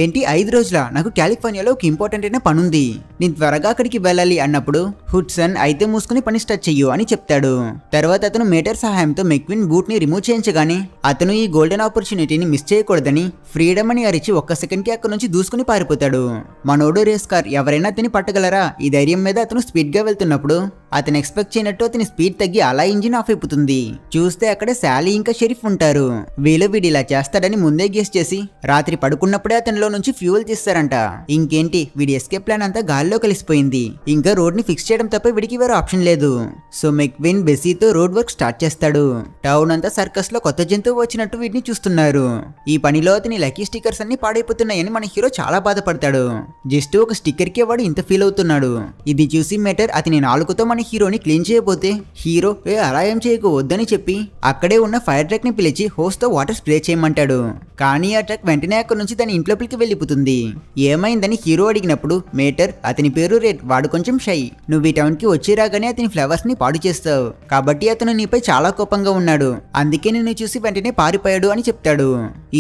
ఏంటి 5 రోజులా? నాకు కాలిఫోర్నియాలో ఒక ఇంపార్టెంట్ అయిన పనుంది, నేను త్వరగా అక్కడికి వెళ్ళాలి అన్నప్పుడు హుడ్సన్ అయితే మూసుకుని పని స్టార్ట్ చెయ్యు అని చెప్తాడు. తర్వాత అతను మేటర్ సహాయంతో మెక్విన్ బూట్ ని రిమూవ్ చేయించగానే అతను ఈ గోల్డెన్ ఆపర్చునిటీని మిస్ చేయకూడదని ఫ్రీడమ్ అని అరిచి 1 సెకండ్ కి అక్కడి నుంచి దూసుకుని పారిపోతాడు. మనోడు రేస్ కార్, ఎవరైనా అతని పట్టగలరా? ఈ ధైర్యం మీద అతను స్పీడ్ గా వెళ్తున్నప్పుడు అతను ఎక్స్పెక్ట్ చేయనట్టు అతని స్పీడ్ తగ్గి అలా ఇంజిన్ ఆఫ్ అయిపోతుంది. చూస్తే అక్కడ శాలీ ఇంకా షెరీఫ్ ఉంటారు. వీడు ఇలా చేస్తాడని ముందే గెస్ చేసి రాత్రి పడుకున్నప్పుడే అతనిలో నుంచి ఫ్యూయల్ తీస్తారంట. ఇంకేంటి, వీడి ఎస్కేప్ ప్లాన్ అంతా గాల్లో కలిసిపోయింది. ఇంకా రోడ్ ని ఫిక్స్ చేయడం తప్ప వీడికి వేరే ఆప్షన్ లేదు. సో మెక్విన్ బెస్సీతో రోడ్ వర్క్ స్టార్ట్ చేస్తాడు. టౌన్ అంతా సర్కస్ లో కొత్త జంతువు వచ్చినట్టు వీటిని చూస్తున్నారు. ఈ పనిలో అతని లక్కీ స్టిక్కర్స్ అన్ని పాడైపోతున్నాయని మన హీరో చాలా బాధపడతాడు. జస్ట్ ఒక స్టిక్కర్ కే వాడు ఇంత ఫీల్ అవుతున్నాడు. ఇది చూసి మేటర్ అతని నాలుకతో మన హీరోని క్లీన్ చేయబోతే హీరో అలా ఏం చేయకు వద్దని చెప్పి అక్కడే ఉన్న ఫైర్ ట్రక్ ని పిలిచి హోస్ తో వాటర్ స్ప్రే చేయమంటాడు. కానీ ఆ ట్రక్ వెంటనే అక్కడి నుంచి దాని ఇంట్లోపలికి వెళ్ళిపోతుంది. ఏమైందని హీరో అడిగినప్పుడు మేటర్, అతని పేరు రెడ్, వాడు కొంచెం షై, నువ్వు ఈ టౌన్ కి వచ్చి రాగానే అతని ఫ్లవర్స్ ని పాడు చేస్తావు కాబట్టి అతను నీపై చాలా కోపంగా ఉన్నాడు, అందుకే నిన్ను చూసి వెంటనే పారిపోయాడు అని చెప్తాడు.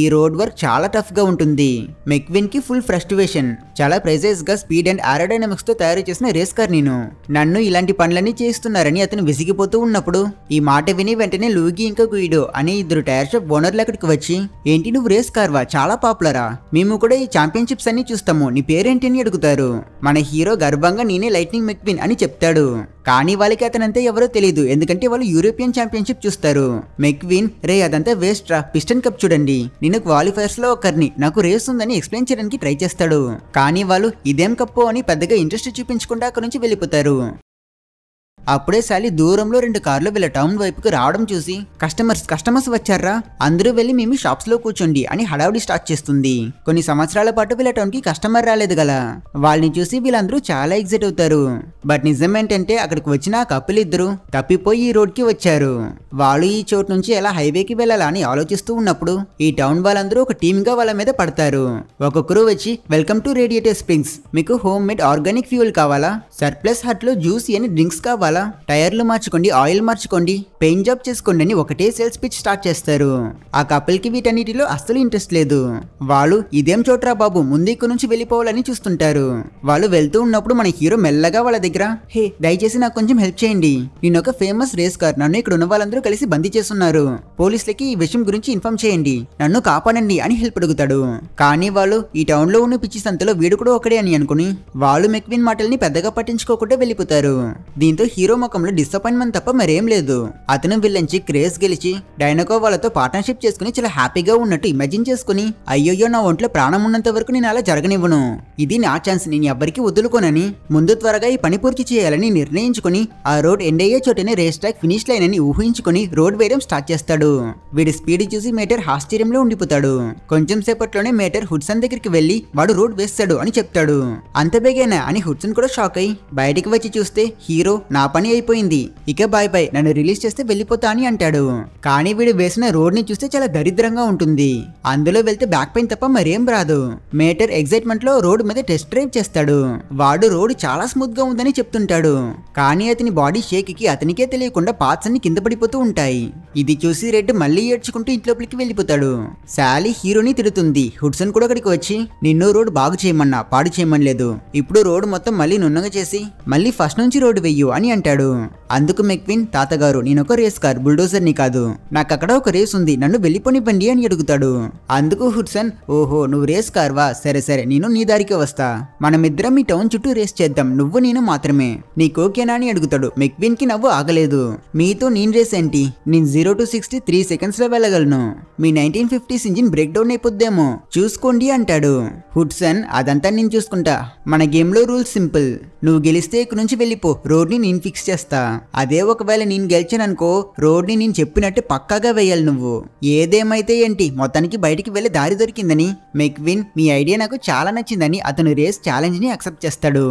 ఈ రోడ్ వర్క్ చాలా టఫ్ గా ఉంటుంది. మెక్విన్ కి ఫుల్ ఫ్రస్ట్రేషన్. చాలా ప్రైజెస్ గా స్పీడ్ అండ్ ఏరోడైనమిక్స్ తో తయారు చేసిన రేస్ కార్ నన్ను ఇలాంటి పనులన్నీ చేస్తున్నారని అతను విసిగిపోతూ ఉన్నప్పుడు ఈ మాట విని వెంటనే లూగి ఇంకా గుయిడో అనే 2 టైర్ షాప్ ఓనర్లు అక్కడికి వచ్చి, ఏంటి నువ్వు రేస్ కార్వా, చాలా పాపులరా, మేము కూడా ఈ ఛాంపియన్షిప్స్ అన్ని చూస్తాము, నీ పేరేంటి అని అడుగుతారు. మన హీరో గర్వంగా నేనే లైట్నింగ్ మెక్విన్ అని చెప్తాడు. కానీ వాళ్ళకి అతనంతా ఎవరో తెలియదు, ఎందుకంటే వాళ్ళు యూరోపియన్ ఛాంపియన్షిప్ చూస్తారు. మెక్విన్, రే అదంతా వేస్ట్ రా, పిస్టన్ కప్ చూడండి, నేను క్వాలిఫైర్స్ లో ఒకరిని, నాకు రేస్ ఉందని ఎక్స్ప్లెయిన్ చేయడానికి ట్రై చేస్తాడు. కానీ వాళ్ళు ఇదేం కప్పు అని పెద్దగా ఇంట్రెస్ట్ చూపించకుండా అక్కడి నుంచి వెళ్ళిపోతారు. అప్పుడే సాలి దూరంలో 2 కార్లు వీళ్ళ టౌన్ వైపుకి రావడం చూసి కస్టమర్స్ వచ్చారా, అందరూ వెళ్ళి మేము షాప్స్ లో కూర్చోండి అని హడావుడి స్టార్ట్ చేస్తుంది. కొన్ని సంవత్సరాల పాటు వీళ్ళ టౌన్ కి కస్టమర్ రాలేదు గల వాళ్ళని చూసి వీళ్ళందరూ చాలా ఎక్సైట్ అవుతారు. బట్ నిజం ఏంటంటే అక్కడికి వచ్చిన ఆ కపుల్ ఇద్దరు తప్పిపోయి ఈ రోడ్ కి వచ్చారు. వాళ్ళు ఈ చోటు నుంచి ఎలా హైవేకి వెళ్ళాలా అని ఆలోచిస్తూ ఉన్నప్పుడు ఈ టౌన్ వాళ్ళందరూ ఒక టీమ్ గా వాళ్ళ మీద పడతారు. ఒక్కొక్కరు వచ్చి, వెల్కమ్ టు రేడియేటర్ స్ప్రింగ్స్, మీకు హోమ్ మేడ్ ఆర్గానిక్ ఫ్యూయల్ కావాలా, సర్ప్లస్ హట్ లో జ్యూసీ అని డ్రింక్స్ కావాలా, టైర్లు మార్చుకోండి, ఆయిల్ మార్చుకోండి, పెయింట్ జాబ్ చేసుకోండి అని ఒకటే సేల్స్ పిచ్ స్టార్ట్ చేస్తారు. ఆ కపుల్ కి వీటన్నిటిలో అస్సలు ఇంట్రెస్ట్ లేదు. వాళ్ళు ఇదేం చోట్రా బాబు, ముందు ఇక్కడ నుంచి వెళ్ళిపోవాలని చూస్తుంటారు. వాళ్ళు వెళ్తూ ఉన్నప్పుడు మన హీరో మెల్లగా వాళ్ళ దగ్గర, హే దయచేసి నాకు కొంచెం హెల్ప్ చేయండి, నేను ఒక ఫేమస్ రేస్ కార్, నన్ను ఇక్కడ ఉన్న వాళ్ళందరూ కలిసి బందీ చేస్తున్నారు, పోలీసులకి ఈ విషయం గురించి ఇన్ఫార్మ్ చేయండి, నన్ను కాపాడండి అని హెల్ప్ అడుగుతాడు. కానీ వాళ్ళు ఈ టౌన్ లో ఉన్న పిచ్చి సంతలో వీడు కూడా ఒకడే అని అనుకుని వాళ్ళు మెక్విన్ మాటల్ని పెద్దగా పట్టించుకోకుండా వెళ్ళిపోతారు. దీంతో హీరో ముఖంలో డిసప్పాయింట్మెంట్ తప్ప మరేం లేదు. అతను విల్లన్చి క్రేజ్ గెలిచి డైనోకో వాళ్ళతో పార్ట్నర్షిప్ చేసుకుని చాలా హ్యాపీగా ఉన్నట్టు ఇమాజిన్ చేసుకుని, అయ్యయ్యో నా ఒంట్లో ప్రాణం ఉన్నంత వరకు నేను అలా జరగనివ్వను, ఇది నా ఛాన్స్, నేను ఎవ్వరికి వదులుకోనని ముందు త్వరగా ఈ పని పూర్తి చేయాలని నిర్ణయించుకుని ఆ రోడ్ ఎండ్ అయ్యే చోటనే రేస్ ట్రాక్ ఫినిష్ లైన్ అని ఊహించుకుని రోడ్ వేయడం స్టార్ట్ చేస్తాడు. వీడి స్పీడ్ చూసి మేటర్ ఆశ్చర్యంలో ఉండిపోతాడు. కొంచెం సేపట్లోనే మేటర్ హుడ్సన్ దగ్గరికి వెళ్లి వాడు రోడ్ వేస్తాడు అని చెప్తాడు. అంత బేగేనా అని హుడ్సన్ కూడా షాక్ అయి బయటికి వచ్చి చూస్తే హీరో, నా పని అయిపోయింది, ఇక బాయ్ బాయ్, నన్ను రిలీజ్ చేస్తే వెళ్ళిపోతా అని అంటాడు. కానీ వీడు వేసిన రోడ్ ని చూస్తే చాలా దరిద్రంగా ఉంటుంది. అందులో వెళ్తే బ్యాక్ పెయిన్ తప్ప మరేం రాదు. మేటర్ ఎగ్జైట్మెంట్ లో రోడ్ మీద టెస్ట్ డ్రైవ్ చేస్తాడు. వాడు రోడ్ చాలా స్మూత్ గా ఉందని చెప్తుంటాడు. కానీ అతని బాడీ షేక్ కి అతనికే తెలియకుండా పార్ట్స్ అన్ని కింద పడిపోతూ ఉంటాయి. ఇది చూసి రెడ్ మళ్ళీ ఏడ్చుకుంటూ ఇంట్లోపలికి వెళ్ళిపోతాడు. శాలీ హీరోని తిడుతుంది. హుడ్సన్ కూడా అక్కడికి వచ్చి, నిన్ను రోడ్ బాగు చేయమన్నా, పాడు చేయమని లేదు, ఇప్పుడు రోడ్ మొత్తం మళ్ళీ నున్నగా చేసి మళ్ళీ ఫస్ట్ నుంచి రోడ్ వెయ్యు అని అంటాడు. అందుకు మెక్విన్, తాతగారు నేనొక రేస్ కార్, బుల్డోజర్ ని కాదు, నాకు అక్కడ ఒక రేస్ ఉంది, నన్ను వెళ్ళిపోనివ్వండి అని అడుగుతాడు. అందుకు హుడ్సన్, ఓహో నువ్వు రేస్ కార్వా, సరే సరే నేను నీ దారికి వస్తా, మనమిద్దరం ఈ టౌన్ చుట్టూ రేస్ చేద్దాం, నువ్వు నేను మాత్రమే, నీకోకేనా అని అడుగుతాడు. మెక్విన్ కి నవ్వు ఆగలేదు. మీతో నేను రేస్ ఏంటి, నేను 0 to 60 3 seconds లో వెళ్ళగలను, మీ 1950s ఇంజిన్ బ్రేక్ డౌన్ అయిపోద్దేమో, చూసుకోండి అంటాడు. హుడ్సన్, అదంతా నేను చూసుకుంటా, మన గేమ్ లో రూల్స్ సింపుల్, నువ్వు గెలిస్తే ఇక్కడ నుంచి వెళ్ళిపో, రోడ్ ని నేను ఫిక్స్ ఫిక్స్ చేస్తా. అదే ఒకవేళ నేను గెలిచాననుకో రోడ్ ని నేను చెప్పినట్టు పక్కాగా వేయాలి నువ్వు. ఏదేమైతే ఏంటి మొత్తానికి బయటికి వెళ్లే దారి దొరికిందని మెక్విన్ మీ ఐడియా నాకు చాలా నచ్చిందని అతను రేస్ ఛాలెంజ్ ని యాక్సెప్ట్ చేస్తాడు.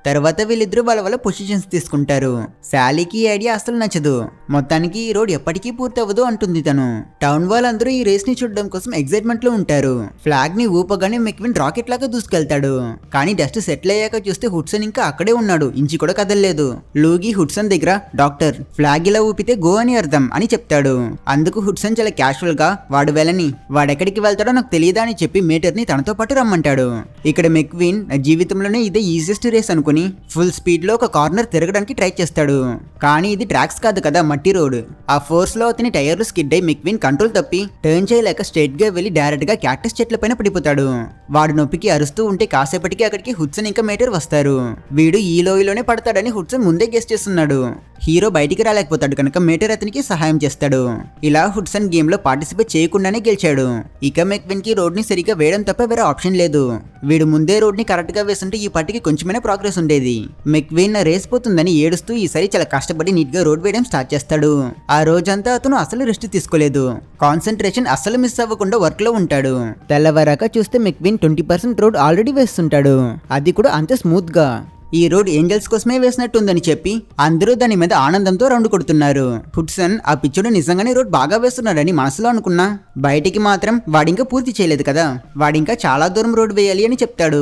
తర్వాత వీళ్ళిద్దరూ వాళ్ళ పొజిషన్స్ తీసుకుంటారు. శాలీకి ఈ ఐడియా అసలు నచ్చదు. మొత్తానికి ఈ రోడ్ ఎప్పటికీ పూర్తవ్వదు అంటుంది తను. టౌన్ వాళ్ళందరూ ఈ రేస్ ని చూడడం కోసం ఎక్సైట్మెంట్ లో ఉంటారు. ఫ్లాగ్ ని ఊపగానే మెక్విన్ రాకెట్ లాగా దూసుకెళ్తాడు. కానీ డస్ట్ సెటిల్ అయ్యాక చూస్తే హుడ్సన్ ఇంకా అక్కడే ఉన్నాడు, ఇంచి కూడా కదలలేదు. లూగి హుడ్సన్ దగ్గర డాక్టర్ ఫ్లాగ్ ఇలా ఊపితే గో అని అర్థం అని చెప్తాడు. అందుకు హుడ్సన్ చాలా క్యాషువల్ గా వాడు వెళ్ళని, వాడెక్కడికి వెళ్తాడో నాకు తెలియదా అని చెప్పి మేటర్ ని తనతో పాటు రమ్మంటాడు. ఇక్కడ మెక్విన్ నా జీవితంలోనే ఇదే ఈజియెస్ట్ రేస్ అనుకుని ఫుల్ స్పీడ్ లో ఒక కార్నర్ తిరగడానికి ట్రై చేస్తాడు. కానీ ఇది ట్రాక్స్ కాదు కదా, మట్టి రోడ్. ఆ ఫోర్స్ లో అతని టైర్లు స్కిడ్ అయి మెక్విన్ కంట్రోల్ తప్పి టర్న్ చేయలేక స్ట్రైట్ గా వెళ్లి డైరెక్ట్ గా క్యాక్టస్ చెట్ల పైన పడిపోతాడు. వాడు నొప్పికి అరుస్తూ ఉంటే కాసేపటికి అక్కడికి హుడ్సన్ ఇంకా మేటర్ వస్తారు. వీడు ఈ లోయలోనే పడతాడని హుడ్సన్ ముందే గెస్ చేస్తున్నాడు. హీరో బయటికి రాలేకపోతాడు కనుక మేటర్ అతనికి సహాయం చేస్తాడు. ఇలా హుడ్సన్ గేమ్ లో పార్టిసిపేట్ చేయకుండానే గెలిచాడు. ఇక మెక్విన్ కి రోడ్ ని సరిగ్గా వేయడం తప్ప వేరే ఆప్షన్ లేదు. వీడు ముందే రోడ్ ని కరెక్ట్ గా వేస్తుంటే ఈ పాటికి కొంచెమైనా ప్రోగ్రెస్ ఉండేది. మెక్విన్ రేస్ పోతుందని ఏడుస్తూ ఈసారి చాలా కష్టపడి నీట్ గా రోడ్ వేయడం స్టార్ట్ చేస్తాడు. ఆ రోజంతా అతను అసలు రెస్ట్ తీసుకోలేదు. కాన్సన్ట్రేషన్ అస్సలు మిస్ అవ్వకుండా వర్క్ లో ఉంటాడు. తెల్లవారాక చూస్తే మెక్విన్ 20% రోడ్ ఆల్రెడీ వేస్తుంటాడు. అది కూడా అంతే స్మూత్ గా. ఈ రోడ్ ఏంజల్స్ కోసమే వేసినట్టుందని చెప్పి అందరూ దాని మీద ఆనందంతో రౌండ్ కొడుతున్నారు. హుడ్సన్ ఆ పిచ్చుడు నిజంగానే రోడ్ బాగా వేస్తున్నాడని మనసులో అనుకున్నా బయటికి మాత్రం వాడింకా పూర్తి చేయలేదు కదా, వాడింకా చాలా దూరం రోడ్ వేయాలి అని చెప్తాడు.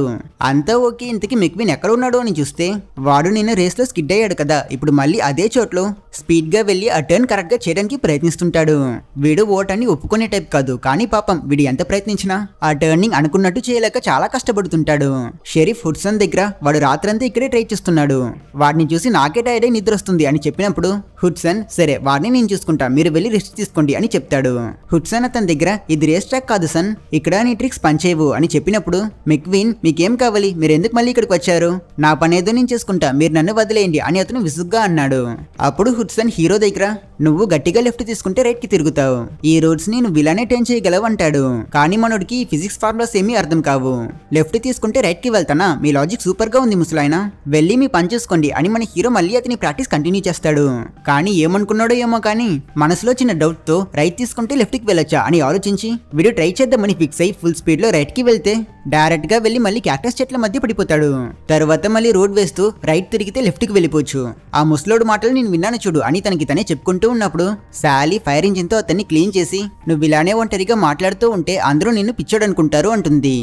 అంతా ఓకే, ఇంతకీ మెక్విన్ ఎక్కడ ఉన్నాడు అని చూస్తే వాడు నిన్న రేస్ లో స్కిడ్ అయ్యాడు కదా, ఇప్పుడు మళ్ళీ అదే చోట్లో స్పీడ్ గా వెళ్లి ఆ టర్న్ కరెక్ట్ గా చేయడానికి ప్రయత్నిస్తుంటాడు. వీడు ఓటాన్ని ఒప్పుకునే టైప్ కాదు, కానీ పాపం వీడు ఎంత ప్రయత్నించినా ఆ టర్నింగ్ అనుకున్నట్టు చేయలేక చాలా కష్టపడుతుంటాడు. షెరీఫ్ హుడ్సన్ దగ్గర వాడు రాత్రంతా ఇక్కడే ట్రై చేస్తున్నాడు, వాడిని చూసి నాకే టైర్డ్ అయి నిద్ర వస్తుంది అని చెప్పినప్పుడు హుడ్సన్ సరే వాడిని నేను చూసుకుంటా, మీరు వెళ్ళి రెస్ట్ తీసుకోండి అని చెప్తాడు. హుడ్సన్ అతని దగ్గర ఇది రేస్ ట్రాక్ కాదు సన్, ఇక్కడ నీ ట్రిక్స్ పనిచేయవు అని చెప్పినప్పుడు మెక్విన్ మీకేం కావాలి, మీరు ఎందుకు మళ్ళీ ఇక్కడికి వచ్చారు, నా పని ఏదో నేను చేసుకుంటా, మీరు నన్ను వదిలేయండి అని అతను విసుగ్గా అన్నాడు. అప్పుడు హుడ్సన్ హీరో దగ్గర నువ్వు గట్టిగా లెఫ్ట్ తీసుకుంటే రైట్ కి తిరుగుతావు, ఈ రోడ్స్ ని నువ్వు ఇలానే టర్న్ చేయగలవు అంటాడు. కానీ మనోడికి ఫిజిక్స్ ఫార్ములాస్ ఏమీ అర్థం కావు. లెఫ్ట్ తీసుకుంటే రైట్ కి వెళ్తానా, మీ లాజిక్ సూపర్ గా ఉంది ముసలాయన, వెళ్ళి మీ పని చేసుకోండి అని మన హీరో మళ్ళీ అతని ప్రాక్టీస్ కంటిన్యూ చేస్తాడు. కానీ ఏమనుకున్నాడో ఏమో కానీ మనసులో చిన్న డౌట్ తో రైట్ తీసుకుంటే లెఫ్ట్ కి వెళ్ళొచ్చా అని ఆలోచించి వీడియో ట్రై చేద్దామని ఫిక్స్ అయి ఫుల్ స్పీడ్ లో రైట్ కి వెళ్తే డైరెక్ట్ గా వెళ్లి మళ్ళీ క్యాక్టస్ చెట్ల మధ్య పడిపోతాడు. తర్వాత మళ్ళీ రోడ్ వేస్తూ రైట్ తిరిగితే లెఫ్ట్ కి వెళ్ళిపోవచ్చు. ఆ ముసలోడు మాటలు నేను విన్నాను చూడు అని తనకి తనే చెప్పుకుంటూ ఉన్నప్పుడు శాలీ ఫైర్ ఇంజిన్ తో అతన్ని క్లీన్ చేసి నువ్వు ఇలానే ఒంటరిగా మాట్లాడుతూ ఉంటే అందరూ నిన్ను పిచ్చోడు అనుకుంటారు అంటుంది.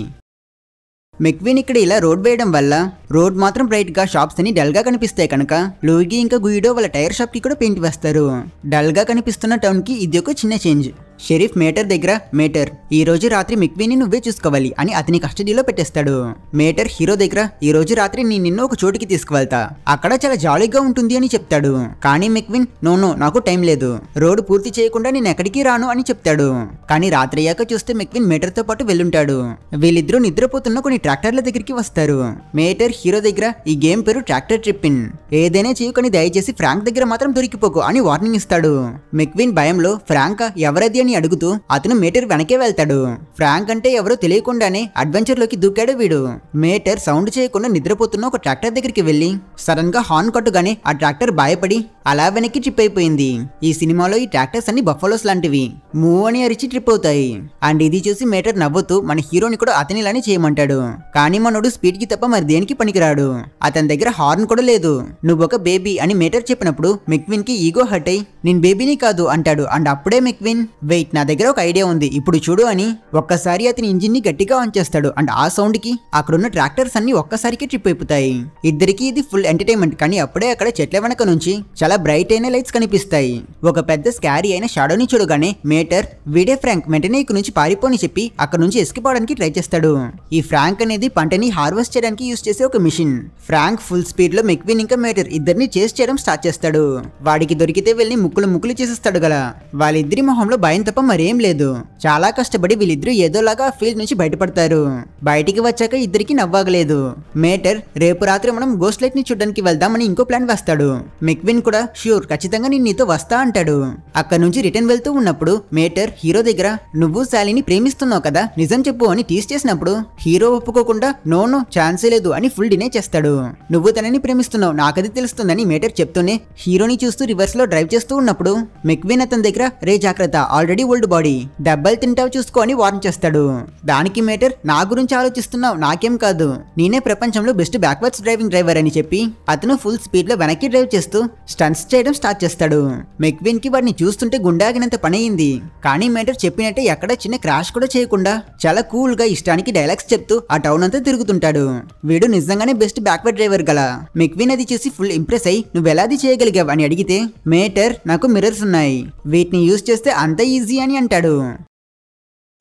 మెక్విన్ ఇక్కడ ఇలా రోడ్ వేయడం వల్ల రోడ్ మాత్రం బ్రైట్ గా, షాప్స్ అని డల్ గా కనిపిస్తాయి కనుక లూయిగి ఇంకా గుయిడో వాళ్ళ టైర్ షాప్ కి కూడా పెయింట్ వేస్తారు. డల్ గా కనిపిస్తున్న టౌన్ కి ఇది ఒక చిన్న చేంజ్. షెరీఫ్ మేటర్ దగ్గర మేటర్ ఈ రోజు రాత్రి మెక్విన్ నువ్వే చూసుకోవాలి అని అతని కస్టడీలో పెట్టేస్తాడు. మేటర్ హీరో దగ్గర ఈ రోజు రాత్రి నేను నిన్ను ఒక చోటుకి తీసుకువెళ్తా, అక్కడ చాలా జాలీగా ఉంటుంది అని చెప్తాడు. కానీ మెక్విన్ నో నాకు టైం లేదు, రోడ్ పూర్తి చేయకుండా నేను ఎక్కడికి రాను అని చెప్తాడు. కానీ రాత్రి అయ్యాక చూస్తే మెక్విన్ మేటర్ తో పాటు వెళ్ళుంటాడు. వీళ్ళిద్దరూ నిద్రపోతున్న కొన్ని ట్రాక్టర్ల దగ్గరికి వస్తారు. మేటర్ హీరో దగ్గర ఈ గేమ్ పేరు ట్రాక్టర్ ట్రిప్పిన్, ఏదైనా చేయకని దయచేసి ఫ్రాంక్ దగ్గర మాత్రం దొరికిపోకు అని వార్నింగ్ ఇస్తాడు. మెక్విన్ భయంలో ఫ్రాంక్ ఎవరది అని అడుగుతూ అతను మేటర్ వెనకే వెళ్తాడు. ఫ్రాంక్ అంటే ఎవరో తెలియకుండానే అడ్వెంచర్ లోకి దూకాడు వీడు. మేటర్ సౌండ్ చేయకుండా నిద్రపోతున్న ఒక ట్రాక్టర్ దగ్గరికి వెళ్లి సడన్ గా హార్న్ కొట్టగానే ఆ ట్రాక్టర్ భయపడి అలా వెనక్కి ట్రిప్ అయిపోయింది. ఈ సినిమాలో ఈ ట్రాక్టర్స్ అన్ని బఫలోస్ లాంటివి, మూవ్ అని అరిచి ట్రిప్ అవుతాయి. అండ్ ఇది చూసి మేటర్ నవ్వుతూ మన హీరోని కూడా అతనిలానే చేయమంటాడు. కానీ మనోడు స్పీడ్ కి తప్ప మరి దేనికి పనికిరాడు, అతని దగ్గర హార్న్ కూడా లేదు. నువ్వు ఒక బేబీ అని మేటర్ చెప్పినప్పుడు మెక్విన్ కి ఈగో హర్ట్ అయి నేను బేబీని కాదు అంటాడు. అండ్ అప్పుడే మెక్విన్ వెయిట్ నా దగ్గర ఒక ఐడియా ఉంది ఇప్పుడు చూడు అని ఒక్కసారి అతని ఇంజిన్ ని గట్టిగా ఆన్ చేస్తాడు. అండ్ ఆ సౌండ్ కి అక్కడున్న ట్రాక్టర్స్ అన్ని ఒక్కసారికి ట్రిప్ అయిపోతాయి. ఇద్దరికి ఇది ఫుల్ ఎంటర్టైన్మెంట్. కానీ అప్పుడే అక్కడ చెట్ల వెనక నుంచి చాలా బ్రైట్ అయిన లైట్స్ కనిపిస్తాయి. ఒక పెద్ద స్కారీ అయిన షాడోని చూడగానే మేటర్ వీడే ఫ్రాంక్ వెంటనే ఇక్కడ నుంచి పారిపోని చెప్పి అక్కడ నుంచి ఎస్కేప్ అవడానికి ట్రై చేస్తాడు. ఈ ఫ్రాంక్ అనేది పంటని హార్వెస్ట్ చేయడానికి యూస్ చేసే ఒక మిషన్. ఫ్రాంక్ ఫుల్ స్పీడ్ లో మెక్విన్ ఇంకా మేటర్ ఇద్దరిని చేస్ చేయడం స్టార్ట్ చేస్తాడు. వాడికి దొరికితే వెళ్ళి ముక్కులు చేసేస్తాడు గల. వాళ్ళిద్దరి మొహంలో భయం భయం తప్ప మరేం లేదు. చాలా కష్టపడి వీళ్ళిద్దరూ ఏదోలాగా ఫీల్డ్ నుంచి బయటపడతారు. బయటికి వచ్చాక ఇద్దరికి నవ్వాగలేదు. మేటర్ రేపు రాత్రి మనం గోస్ట్ లైట్ ని చూడడానికి వెళ్దామని ఇంకో ప్లాన్ వేస్తాడు. మెక్విన్ కూడా ష్యూర్ ఖచ్చితంగా నేను నీతో వస్తా అంటాడు. అక్కడ నుంచి రిటర్న్ వెళ్తూ ఉన్నప్పుడు మేటర్ హీరో దగ్గర నువ్వు శాలీని ప్రేమిస్తున్నావు కదా నిజం చెప్పు అని టీస్ చేసినప్పుడు హీరో ఒప్పుకోకుండా నో ఛాన్సే లేదు అని ఫుల్ డినే చేస్తాడు. నువ్వు తనని ప్రేమిస్తున్నావు నాకది తెలుస్తుందని మేటర్ చెప్తూనే హీరోని చూస్తూ రివర్స్ లో డ్రైవ్ చేస్తూ ఉన్నప్పుడు మెక్విన్ అతని దగ్గర రే జాగ్రత్త ఆల్రెడీ ఓల్డ్ బాడీ దెబ్బలు తింటావు చూసుకో అని వార్న్ చేస్తాడు. దానికి మేటర్ నా గురించి ఆలోచిస్తున్నావు నాకేం కాదు నేనే ప్రపంచంలో బెస్ట్ బ్యాక్వర్డ్స్ డ్రైవింగ్ డ్రైవర్ అని చెప్పి అతను ఫుల్ స్పీడ్ లో వెనక్కి డ్రైవ్ చేస్తూ స్టంట్స్ చేయడం స్టార్ట్ చేస్తాడు. మెక్విన్ కి వాడిని చూస్తుంటే గుండాగినంత పని అయింది. కానీ మేటర్ చెప్పినట్టే ఎక్కడ చిన్న క్రాష్ కూడా చేయకుండా చాలా కూల్ గా ఇష్టానికి డైలాగ్స్ చెప్తూ ఆ టౌన్ అంతా తిరుగుతుంటాడు. వీడు నిజంగానే బెస్ట్ బ్యాక్వర్డ్ డ్రైవర్ గల. మెక్విన్ అది చూసి ఫుల్ ఇంప్రెస్ అయ్యి నువ్వెలాది చేయగలిగావు అని అడిగితే మేటర్ నాకు మిర్రర్స్ ఉన్నాయి వీటిని యూజ్ చేస్తే అంత ఈజీ అని అంటాడు.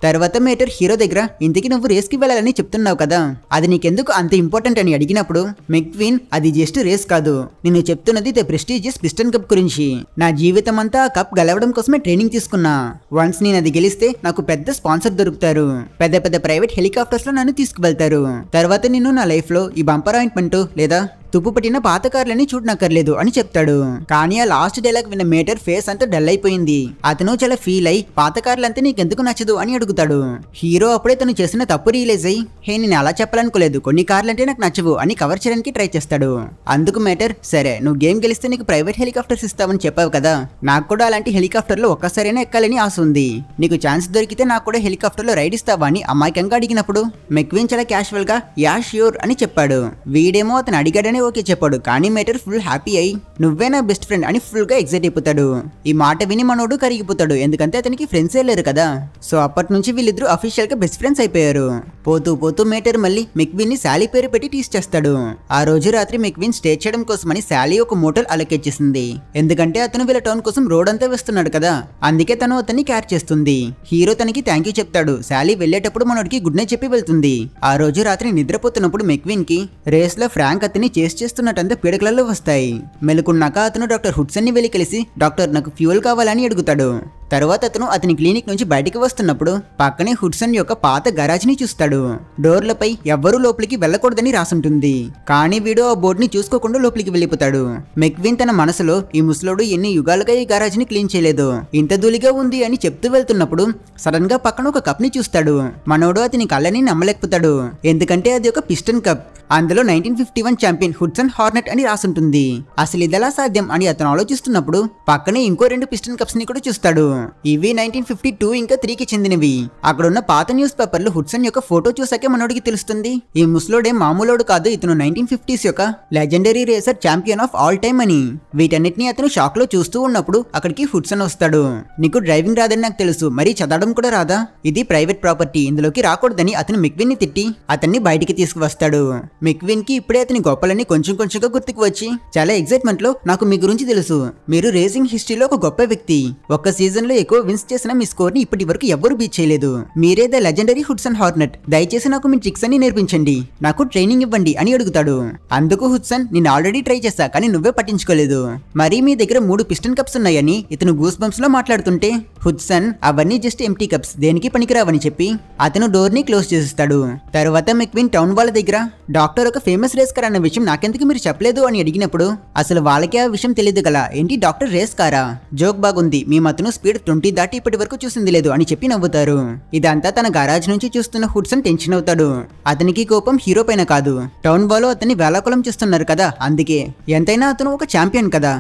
తర్వాత మేటర్ హీరో దగ్గర ఇంతకీ నువ్వు రేస్కి వెళ్ళాలని చెప్తున్నావు కదా అది నీకెందుకు అంత ఇంపార్టెంట్ అని అడిగినప్పుడు మెక్విన్ అది జస్ట్ రేస్ కాదు నేను చెప్తున్నది ద ప్రెస్టీజియస్ పిస్టన్ కప్ గురించి. నా జీవితం అంతా ఆ కప్ గెలవడం కోసమే ట్రైనింగ్ తీసుకున్నా. వన్స్ నేను అది గెలిస్తే నాకు పెద్ద స్పాన్సర్ దొరుకుతారు. పెద్ద పెద్ద ప్రైవేట్ హెలికాప్టర్స్ లో నన్ను తీసుకువెళ్తారు. తర్వాత నేను నా లైఫ్ లో ఈ బంపర్ ఆయింట్మెంట్ లేదా తుప్పు పట్టిన పాత కార్లని చూడనక్కర్లేదు అని చెప్తాడు. కానీ ఆ లాస్ట్ డైలాగ్ విన్న మేటర్ ఫేస్ అంతా డల్ అయిపోయింది. అతను చాలా ఫీల్ అయి పాత కార్లంతా నీకెందుకు నచ్చదు అని అడుగుతాడు. హీరో అప్పుడే తను చేసిన తప్పు రియలైజ్ అయ్యి హే నేను అలా చెప్పాలనుకోలేదు కొన్ని కార్లంటే నాకు నచ్చవు అని కవర్ చేయడానికి ట్రై చేస్తాడు. అందుకు మేటర్ సరే నువ్వు గేమ్ గెలిస్తే నీకు ప్రైవేట్ హెలికాప్టర్స్ ఇస్తావని చెప్పావు కదా నాకు కూడా అలాంటి హెలికాప్టర్ లో ఒక్కసారైనా ఎక్కాలని ఆశ ఉంది. నీకు ఛాన్స్ దొరికితే నాకు కూడా హెలికాప్టర్ లో రైడ్ ఇస్తావా అని అమాయకంగా అడిగినప్పుడు మెక్విన్ చాలా క్యాషువల్ గా యా ష్యూర్ అని చెప్పాడు. వీడేమో అతను అడిగాడని ఓకే చెప్పాడు. కానీ మేటర్ ఫుల్ హ్యాపీ అయి నువ్వే నా బెస్ట్ ఫ్రెండ్ అని ఫుల్ గా ఎక్సైట్ అయిపోతాడు. ఈ మాట విని మనోడు కరిగిపోతాడు ఎందుకంటే అతనికి ఫ్రెండ్సే లేరు కదా. సో అప్పటి నుంచి వీళ్ళిద్దరూ అఫీషియల్ గా బెస్ట్ ఫ్రెండ్స్ అయిపోయారు. పోతూ పోతూ మేటర్ మళ్ళీ మెక్విన్ ని శాలీ పేరు పెట్టి టీస్ చేస్తాడు. ఆ రోజు రాత్రి మెక్విన్ స్టే చేయడం కోసమని శాలీ ఒక మోటల్ అలొకేట్ చేసింది. ఎందుకంటే అతను వీళ్ళ టౌన్ కోసం రోడ్ అంతా వేస్తున్నాడు కదా అందుకే తను అతన్ని క్యార్ చేస్తుంది. హీరో తనకి థ్యాంక్ యూ చెప్తాడు. శాలీ వెళ్లేటప్పుడు మనోడికి గుడ్ నైట్ చెప్పి వెళ్తుంది. ఆ రోజు రాత్రి నిద్రపోతున్నప్పుడు మెక్విన్ కి రేస్ లో ఫ్రాంక్ అతన్ని చేస్తున్నట్టంతా పీడకలలో వస్తాయి. మెలుకున్నాక అతను డాక్టర్ హుడ్సన్ ని వెళ్ళి కలిసి డాక్టర్ నాకు ఫ్యూయల్ కావాలని అడుగుతాడు. తర్వాత అతను అతని క్లినిక్ నుంచి బయటికి వస్తున్నప్పుడు పక్కనే హుడ్సన్ యొక్క పాత గరాజ్ ని చూస్తాడు. డోర్లపై ఎవ్వరూ లోపలికి వెళ్ళకూడదని రాసుంటుంది. కానీ వీడు ఆ బోర్డు ని చూసుకోకుండా లోపలికి వెళ్ళిపోతాడు. మెక్విన్ తన మనసులో ఈ ముసలోడు ఎన్ని యుగాలుగా ఈ గరాజ్ ని క్లీన్ చేయలేదు ఇంత ధూళిగా ఉంది అని చెప్తూ వెళ్తున్నప్పుడు సడన్ గా పక్కన ఒక కప్ ని చూస్తాడు. మనోడు అతని కళ్ళని నమ్మలేకపోతాడు. ఎందుకంటే అది ఒక పిస్టన్ కప్. అందులో 1951 ఛాంపియన్ హుడ్సన్ హార్నెట్ అని రాసుంటుంది. అసలు ఇదెలా సాధ్యం అని అతను ఆలోచిస్తున్నప్పుడు పక్కనే ఇంకో 2 పిస్టన్ కప్స్ ని కూడా చూస్తాడు. ఇవి 1952 ఇంకా 3కి చెందినవి. అక్కడ ఉన్న పాత న్యూస్ పేపర్లు హుడ్సన్ యొక్క ఫోటో చూసాకే మనోడికి తెలుస్తుంది ఈ ముసలోడే మామూలోడు కాదు ఇతను 1950s యొక్క legendary racer champion of all time అని. వీటన్నిటిని అతను షాక్ లో చూస్తూ ఉన్నప్పుడు అక్కడికి హుడ్సన్ వస్తాడు. నీకు డ్రైవింగ్ రాదని నాకు తెలుసు మరి చదవడం కూడా రాదా ఇది ప్రైవేట్ ప్రాపర్టీ ఇందులోకి రాకూడదని అతను మెక్విన్ ని తిట్టి అతన్ని బయటికి తీసుకువస్తాడు. మెక్విన్ కి ఇప్పుడే అతని గొప్పలని కొంచెం కొంచెంగా గుర్తుకు వచ్చి చాలా ఎక్సైట్మెంట్ లో నాకు మీ గురించి తెలుసు మీరు రేసింగ్ హిస్టరీలో ఒక గొప్ప వ్యక్తి ఒక్క సీజన్ లో ఎక్కువ విన్స్ చేసిన మీ స్కోర్ ని ఇప్పటి వరకు ఎవ్వరూ బీట్ చేయలేదు మీరే ద లెజెండరీ హుడ్సన్ హార్నెట్ దయచేసి నాకు మీ ట్రిక్స్ అని నేర్పించండి నాకు ట్రైనింగ్ ఇవ్వండి అని అడుగుతాడు. అందుకు హుడ్సన్ నేను ఆల్రెడీ ట్రై చేశా కానీ నువ్వే పట్టించుకోలేదు మరి మీ దగ్గర 3 పిస్టన్ కప్స్ ఉన్నాయని ఇతను గూస్ బంప్స్ లో మాట్లాడుతుంటే హుడ్సన్ అవన్నీ జస్ట్ ఎంప్టీ కప్స్ దేనికి పనికిరావని చెప్పి అతను డోర్ ని క్లోజ్ చేస్తాడు. తర్వాత మెక్విన్ టౌన్ వాళ్ళ దగ్గర డాక్టర్ ఒక ఫేమస్ రేస్ కార్ అన్న విషయం నాకెందుకు మీరు చెప్పలేదు అని అడిగినప్పుడు అసలు వాళ్ళకే ఆ విషయం తెలియదు కదా ఏంటి డాక్టర్ రేస్ కారా జోక్ బాగుంది మీ అతను స్పీడ్ 20 దాటి ఇప్పటి వరకు చూసింది లేదు అని చెప్పి నవ్వుతారు. ఇదంతా తన గరాజ్ నుంచి చూస్తున్న హుడ్సన్ టెన్షన్ అవుతాడు. అతనికి కోపం హీరో పైన కాదు టౌన్ వాళ్ళు అతన్ని వేలాకులం చేస్తున్నారు కదా అందుకే ఎంతైనా అతను ఒక ఛాంపియన్ కదా.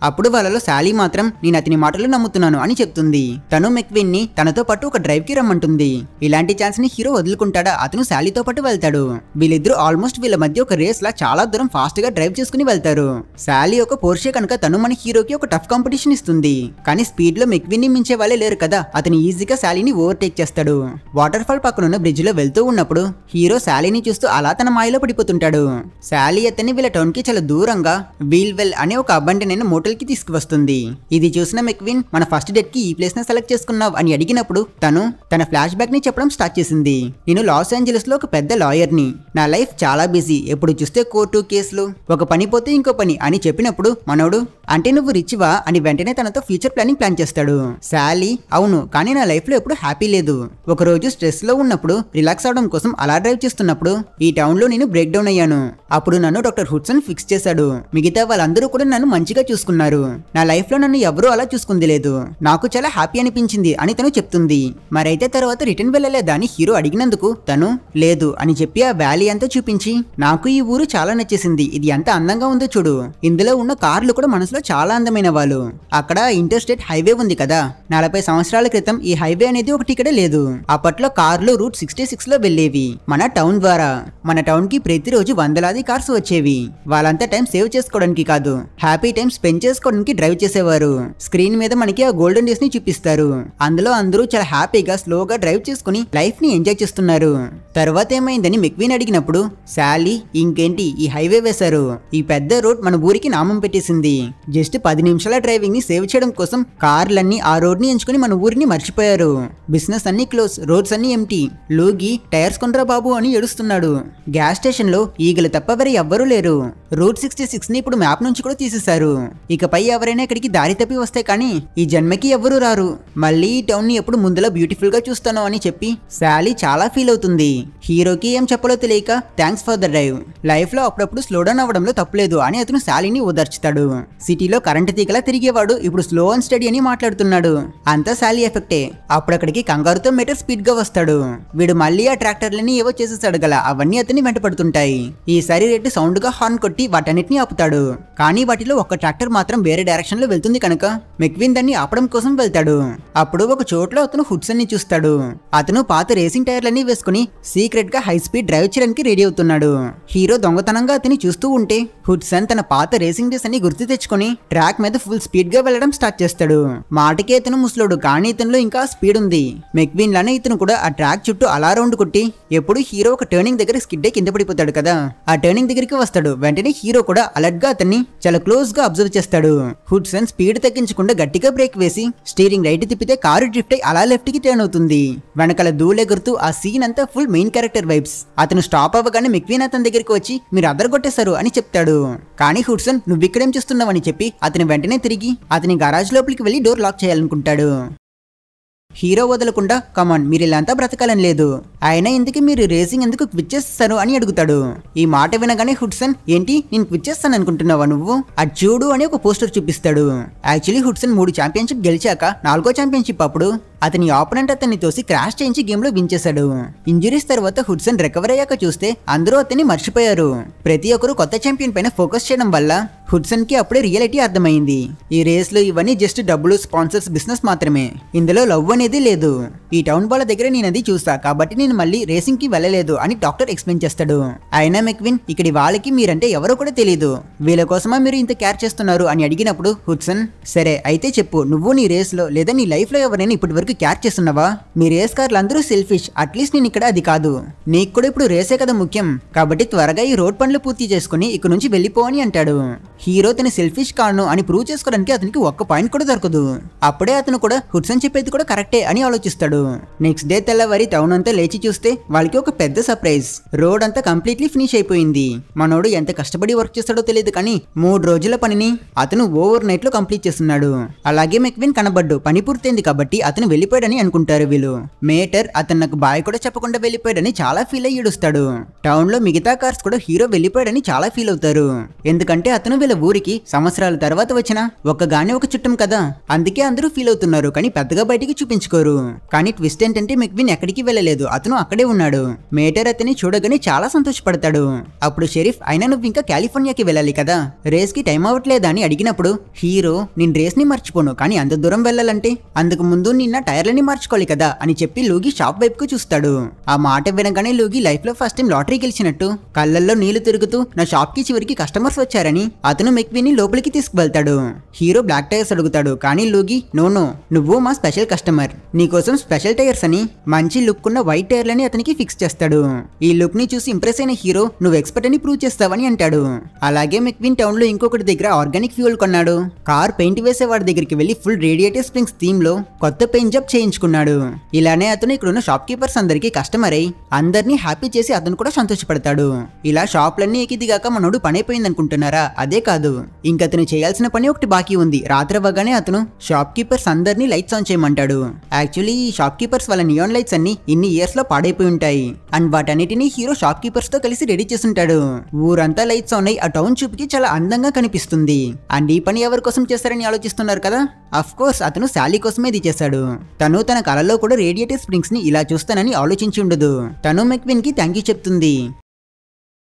అప్పుడు వాళ్ళలో శాలీ మాత్రం నేను అతని మాటలు నమ్ముతున్నాను అని చెప్తుంది. తను మెక్విన్ ని తనతో పాటు ఒక డ్రైవ్ కి రమ్మంటుంది. ఇలాంటి ఛాన్స్ ని హీరో వదులుకుంటాడా అతను శాలీతో పాటు వెళ్తాడు. వీళ్ళిద్దరూ ఆల్మోస్ట్ వీళ్ళ మధ్య ఒక రేస్ లా చాలా దూరం ఫాస్ట్ గా డ్రైవ్ చేసుకుని వెళ్తారు. శాలీ ఒక పోర్షే కనుక తను మన హీరోకి ఒక టఫ్ కాంపిటీషన్ ఇస్తుంది. కానీ స్పీడ్ లో మెక్విన్ ని మించే వాళ్ళే లేరు కదా అతను ఈజీగా శాలీని ఓవర్టేక్ చేస్తాడు. వాటర్ ఫాల్ పక్కనున్న బ్రిడ్జ్ లో వెళ్తూ ఉన్నప్పుడు హీరో శాలీని చూస్తూ అలా తన మాయలో పడిపోతుంటాడు. శాలీ అతన్ని వీళ్ళ టౌన్ కి చాలా దూరంగా వీల్ వెల్ అనే ఒక అబండెన్ అయిన మోటల్ హాస్పిటల్ కి తీసుకువస్తుంది. ఇది చూసిన మెక్విన్ మన ఫస్ట్ డేట్ కి ఈ ప్లేస్ ని సెలెక్ట్ చేసుకున్నావు అని అడిగినప్పుడు తను తన ఫ్లాష్ బ్యాక్ ని చెప్పడం స్టార్ట్ చేసింది. నేను లాస్ ఏంజలస్ లో ఒక పెద్ద లాయర్ ని, నా లైఫ్ చాలా బిజీ, ఎప్పుడు చూస్తే కోర్టు కేసులు, ఒక పని పోతే ఇంకో పని అని చెప్పినప్పుడు మనోడు అంటే నువ్వు రిచ్వా అని వెంటనే తనతో ఫ్యూచర్ ప్లాన్ చేస్తాడు. శాలీ అవును, కానీ నా లైఫ్ లో ఎప్పుడు హ్యాపీ లేదు. ఒక రోజు స్ట్రెస్ లో ఉన్నప్పుడు రిలాక్స్ అవడం కోసం అలా డ్రైవ్ చేస్తున్నప్పుడు ఈ టౌన్ లో నేను బ్రేక్ డౌన్ అయ్యాను. అప్పుడు నన్ను డాక్టర్ హుడ్సన్ ఫిక్స్ చేశాడు. మిగతా వాళ్ళందరూ కూడా నన్ను మంచిగా చూసుకున్నారు. నా లైఫ్ లో నన్ను ఎవరూ అలా చూసుకుంది లేదు. నాకు చాలా హ్యాపీ అనిపించింది అని తను చెప్తుంది. మరైతే తర్వాత రిటర్న్ వెళ్ళలేదా అని హీరో అడిగినందుకు తను లేదు అని చెప్పి ఆ వ్యాలీ అంతా చూపించి, నాకు ఈ ఊరు చాలా నచ్చేసింది, ఇది ఎంత అందంగా ఉందో చూడు, ఇందులో ఉన్న కార్లు కూడా మనసులో చాలా అందమైన వాళ్ళు. అక్కడ ఇంటర్ స్టేట్ హైవే ఉంది కదా, 40 సంవత్సరాల క్రితం ఈ హైవే అనేది ఒకటి ఇక్కడ లేదు. అప్పట్లో కార్లు రూట్ 66 లో వెళ్లేవి మన టౌన్ ద్వారా. మన టౌన్ కి ప్రతిరోజు వందలాది కార్స్ వచ్చేవి. వాళ్ళంతా టైం సేవ్ చేసుకోవడానికి కాదు, హ్యాపీ టైం స్పెండ్ చేసుకోవడానికి డ్రైవ్ చేసేవారు. స్క్రీన్ మీద మనకి ఆ గోల్డెన్ డేస్ ని చూపిస్తారు. అందులో అందరూ చాలా హ్యాపీగా స్లోగా డ్రైవ్ చేసుకుని లైఫ్ ని ఎంజాయ్ చేస్తున్నారు. తర్వాత ఏమైందని మెక్వీన్ అడిగినప్పుడు శాలీ ఇంకేంటి ఈ హైవే వేశారు, ఈ పెద్ద రోడ్ మన ఊరికి నామం పెట్టేసింది. జస్ట్ 10 నిమిషాల డ్రైవింగ్ ని సేవ్ చేయడం కోసం కార్లన్నీ ఆ రోడ్ ని ఎంచుకుని మన ఊరిని మర్చిపోయారు. బిజినెస్ అన్ని క్లోజ్, రోడ్స్ అన్ని ఎంటీ. లూగి టైర్స్ కొండ్రా బాబు అని ఏడుస్తున్నాడు. గ్యాస్ స్టేషన్ లో ఈగలు తప్ప వేరే ఎవ్వరూ లేరు. రూట్ 66 ని ఇప్పుడు మ్యాప్ నుంచి కూడా తీసేశారు. ఇకపై ఎవరైనా ఇక్కడికి దారి తప్పి వస్తే కానీ ఈ జన్మకి ఎవ్వరూ రారు. మళ్ళీ ఈ టౌన్ ని ఎప్పుడు ముందులా బ్యూటిఫుల్ గా చూస్తాను అని చెప్పి శాలీ చాలా ఫీల్ అవుతుంది. హీరోకి ఏం చెప్పాలో తెలియక thanks for the drive, life లో అప్పుడప్పుడు స్లో డౌన్ అవ్వడంలో తప్పులేదు అని అతను శాలీని ఓదార్చుతాడు. సిటీలో కరెంట్ తీగలా తిరిగేవాడు ఇప్పుడు స్లో అండ్ స్టడీ అని మాట్లాడుతున్నాడు. అంతా శాలీ ఎఫెక్టే. అప్పుడక్కడికి కంగారుతో మీటర్ స్పీడ్ గా వస్తాడు. వీడు మళ్ళీ ఆ ట్రాక్టర్లని ఏవో చేసేసాడు గల, అవన్నీ అతన్ని వెంటపడుతుంటాయి. ఈసారి రెడ్డి సౌండ్ గా హార్న్ కొట్టి వాటన్నిటిని ఆపుతాడు. కానీ వాటిలో ఒక ట్రాక్టర్ మాత్రం వేరే డైరెక్షన్ లో వెళ్తుంది కనుక మెక్విన్ దాన్ని ఆపడం కోసం వెళ్తాడు. అప్పుడు ఒక చోట్లో అతను హుడ్సన్ ని చూస్తాడు. అతను పాత రేసింగ్ టైర్లన్నీ వేసుకుని సీక్రెట్ గా హై స్పీడ్ డ్రైవ్ చేయడానికి రెడీ అవుతున్నాడు. హీరో దొంగతనంగా అతన్ని చూస్తూ ఉంటే హుడ్సన్ తన పాత రేసింగ్ డేస్ అన్ని గుర్తు తెచ్చుకొని ట్రాక్ మీద ఫుల్ స్పీడ్ గా వెళ్లడం స్టార్ట్ చేస్తాడు. మాటకి ఇతను ముసలోడు కానీ ఇతనిలో ఇంకా స్పీడ్ ఉంది. మెక్విన్ లానే ఇతను కూడా ఆ ట్రాక్ చుట్టూ అలా రౌండ్ కొట్టి ఎప్పుడు హీరో ఒక టర్నింగ్ దగ్గర స్కిడ్ అయి కింద పడిపోతాడు కదా, ఆ టర్నింగ్ దగ్గరికి వస్తాడు. వెంటనే హీరో కూడా అలర్ట్ గా అతన్ని చాలా క్లోజ్ గా అబ్జర్వ్ చేస్తాడు. హుడ్సన్ స్పీడ్ తగ్గించకుండా గట్టిగా బ్రేక్ వేసి స్టీరింగ్ రైట్ తిప్పితే కారు డ్రిఫ్ట్ అయి అలా లెఫ్ట్ కి టర్న్ అవుతుంది. వెనకాల దూలెగురుతూ ఆ సీన్ అంతా ఫుల్ మెయిన్ క్యారెక్టర్ వైబ్స్. అతను స్టాప్ అవ్వగానే మెక్విన్ అతని దగ్గరికి వచ్చి మీరు అదరగొట్టేశారు అని చెప్తాడు. కానీ హుడ్సన్ నువ్వు ఇక్కడేం చేస్తున్నావు అని చెప్పి అతని వెంటనే తిరిగి అతని గరాజ్ లోపలికి వెళ్లి డోర్ లాక్ చేయాలనుకుంటాడు. హీరో వదలకుండా కమాన్ మీరు ఇలాంతా బ్రతకాలని లేదు, అయినా ఇందుకు మీరు రేసింగ్ ఎందుకు క్విట్ చేస్తారు అని అడుగుతాడు. ఈ మాట వినగానే హుడ్సన్ ఏంటి నేను క్విట్ చేస్తాను అనుకుంటున్నావా నువ్వు, అది చూడు అని ఒక పోస్టర్ చూపిస్తాడు. యాక్చువల్లీ హుడ్సన్ 3 ఛాంపియన్షిప్ గెలిచాక 4వ ఛాంపియన్షిప్ అప్పుడు అతని ఆపోనెంట్ అతన్ని తోసి క్రాష్ చేయించి గేమ్ లో విన్ చేశాడు. ఇంజురీస్ తర్వాత హుడ్సన్ రికవర్ అయ్యాక చూస్తే అందరూ అతన్ని మర్చిపోయారు. ప్రతి ఒక్కరు కొత్త ఛాంపియన్ పైన ఫోకస్ చేయడం వల్ల హుడ్సన్ కి అప్పుడే రియాలిటీ అర్థమైంది. ఈ రేస్ లో ఇవన్నీ జస్ట్ డబ్బులు, స్పాన్సర్స్, బిజినెస్ మాత్రమే, ఇందులో లవ్ అనేది లేదు. ఈ టౌన్ వాళ్ళ దగ్గర నేను అది చూసా కాబట్టి నేను మళ్ళీ రేసింగ్ కి వెళ్ళలేదు అని డాక్టర్ ఎక్స్ప్లెయిన్ చేస్తాడు. అయినా మెక్విన్ ఇక్కడి వాళ్ళకి మీరంటే ఎవరో కూడా తెలీదు, వీళ్ళ కోసమా మీరు ఇంత కేర్ చేస్తున్నారు అని అడిగినప్పుడు హుడ్సన్ సరే అయితే చెప్పు, నువ్వు నీ రేస్ లో లేదా నీ లైఫ్ లో ఎవరైనా ఇప్పటి వరకు కేర్ చేస్తున్నావా, మీ రేస్ కార్లు అందరూ సెల్ఫిష్, అట్లీస్ట్ నేను ఇక్కడ అది కాదు, నీకు కూడా ఇప్పుడు రేసే కదా ముఖ్యం, కాబట్టి త్వరగా ఈ రోడ్ పనులు పూర్తి చేసుకుని ఇక్కడ నుంచి వెళ్ళిపో అని అంటాడు. హీరో తన సెల్ఫిష్ కాను అని ప్రూవ్ చేసుకోవడానికి అతనికి ఒక్క పాయింట్ కూడా దొరకదు. అప్పుడే అతను కూడా హుడ్సన్ చెప్పేది కూడా కరెక్టే అని ఆలోచిస్తాడు. నెక్స్ట్ డే తెల్లవారి టౌన్ అంతా లేచి చూస్తే వాళ్ళకి ఒక పెద్ద సర్ప్రైజ్, రోడ్ అంతా కంప్లీట్లీ ఫినిష్ అయిపోయింది. మనోడు ఎంత కష్టపడి వర్క్ చేస్తాడో తెలియదు కానీ 3 రోజుల పనిని అతను ఓవర్ నైట్ లో కంప్లీట్ చేస్తున్నాడు. అలాగే మెక్విన్ కనబడ్డు, పని పూర్తయింది కాబట్టి అతను వెళ్ళిపోయాడని అనుకుంటారు వీళ్ళు. మేటర్ అతను నాకు బాయ్ కూడా చెప్పకుండా వెళ్ళిపోయాడని చాలా ఫీల్ అయ్యి ఏడుస్తాడు. టౌన్ లో మిగతా కార్స్ కూడా హీరో వెళ్ళిపోయాడని చాలా ఫీల్ అవుతారు. ఎందుకంటే అతను వీళ్ళ ఊరికి సంవత్సరాల తర్వాత వచ్చిన ఒక్కగానే ఒక చుట్టం కదా, అందుకే అందరూ ఫీల్ అవుతున్నారు కానీ పెద్దగా బయటికి చూపించుకోరు. కానీ ట్విస్ట్ ఏంటంటే మెక్విన్ ఎక్కడికి వెళ్ళలేదు, అతను అక్కడే ఉన్నాడు. మేటర్ అతని చూడగానే చాలా సంతోషపడతాడు. అప్పుడు షెరీఫ్ అయినా నువ్వు ఇంకా కాలిఫోర్నియాకి వెళ్ళాలి కదా, రేస్ కి టైం అవ్వట్లేదా అని అడిగినప్పుడు హీరో నేను రేస్ ని మర్చిపోను కానీ అంత దూరం వెళ్ళాలంటే అందుకు ముందు నిన్న టైర్లని మార్చుకోవాలి కదా అని చెప్పి లూగి షాప్ వైపుకు చూస్తాడు. ఆ మాట వినగానే లూగి లైఫ్ లో ఫస్ట్ టైం లాటరీ గెలిచినట్టు కళ్ళల్లో నీళ్లు తిరుగుతూ నా షాప్ కి చివరికి కస్టమర్స్ వచ్చారని అతను మెక్విన్ ని లోపలికి తీసుకువెళ్తాడు. హీరో బ్లాక్ టైర్స్ అడుగుతాడు, కానీ లూగి నో నువ్వు మా స్పెషల్ కస్టమర్, నీకోసం స్పెషల్ టైర్స్ అని మంచి లుక్ ఉన్న వైట్ టైర్లని అతనికి ఫిక్స్ చేస్తాడు. ఈ లుక్ ని చూసి ఇంప్రెస్ అయిన హీరో నువ్వు ఎక్స్పర్ట్ అని ప్రూవ్ చేస్తావని అంటాడు. అలాగే మెక్విన్ టౌన్ లో ఇంకొకటి దగ్గర ఆర్గానిక్ ఫ్యూయల్ కొన్నాడు. కార్ పెయింట్ వేసే వాడి దగ్గరికి వెళ్లి ఫుల్ రేడియేటర్ స్ప్రింగ్స్ థీమ్ లో కొత్త పెయింట్ జాబ్ చేయించుకున్నాడు. ఇలానే అతను ఇక్కడున్న షాప్ కీపర్స్ అందరికి కస్టమర్ అయి అందరినీ హ్యాపీ చేసి అతను కూడా సంతోషపడతాడు. ఇలా షాప్లన్నీ ఎకిదిగాక మనోడు పని అయిపోయింది అనుకుంటున్నారా? అదే కాదు, ఇంకతను చేయాల్సిన పని ఒకటి బాకీ ఉంది. రాత్రి అవ్వగానే అతను షాప్ కీపర్స్ అందరినీ లైట్స్ ఆన్ చేయమంటాడు. యాక్చువల్లీ ఈ షాప్ కీపర్స్ వాళ్ళ నియాన్ లైట్స్ అన్ని ఇన్ని ఇయర్స్ లో పాడైపోయి ఉంటాయి అండ్ వాటన్నిటిని హీరో షాప్ కీపర్స్ తో కలిసి రెడీ చేస్తుంటాడు. ఊరంతా లైట్స్ ఆన్ అయి ఆ టౌన్ చూపుకి చాలా అందంగా కనిపిస్తుంది. అండ్ ఈ పని ఎవరి కోసం చేస్తారని ఆలోచిస్తున్నారు కదా? అఫ్ కోర్స్ అతను శాలీ కోసమే ఇది చేశాడు. తను తన కళలో కూడా రేడియేటర్ స్ప్రింగ్స్ ని ఇలా చూస్తానని ఆలోచించి ఉండదు. తను మెక్విన్ కి థ్యాంక్ యూ చెప్తుంది.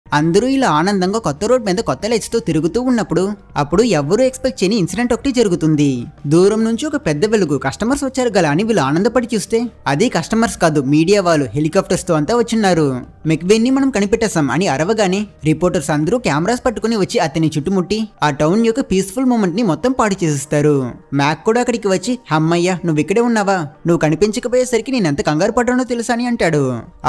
అందరూ ఇలా ఆనందంగా కొత్త రోడ్ మీద కొత్త లైట్స్ తో తిరుగుతూ ఉన్నప్పుడు అప్పుడు ఎవ్వరూ ఎక్స్పెక్ట్ చేయని ఇన్సిడెంట్ ఒకటి జరుగుతుంది. దూరం నుంచి ఒక పెద్ద వెలుగు, కస్టమర్స్ వచ్చారు గల అని వీళ్ళు ఆనందపడి చూస్తే అది కస్టమర్స్ కాదు, మీడియా వాళ్ళు హెలికాప్టర్స్ తో అంతా వచ్చిన్నారు. మెక్విన్ ని మనం కనిపెట్టేసాం అని అరవగానే రిపోర్టర్స్ అందరూ కెమెరాస్ పట్టుకుని వచ్చి అతన్ని చుట్టుముట్టి ఆ టౌన్ యొక్క పీస్ఫుల్ మూమెంట్ ని మొత్తం పాడు చేసేస్తారు. మ్యాక్ కూడా అక్కడికి వచ్చి అమ్మయ్య నువ్వు ఇక్కడే ఉన్నావా, నువ్వు కనిపించకపోయేసరికి నేను ఎంత కంగారు పడ్డానో తెలుసా అని అంటాడు.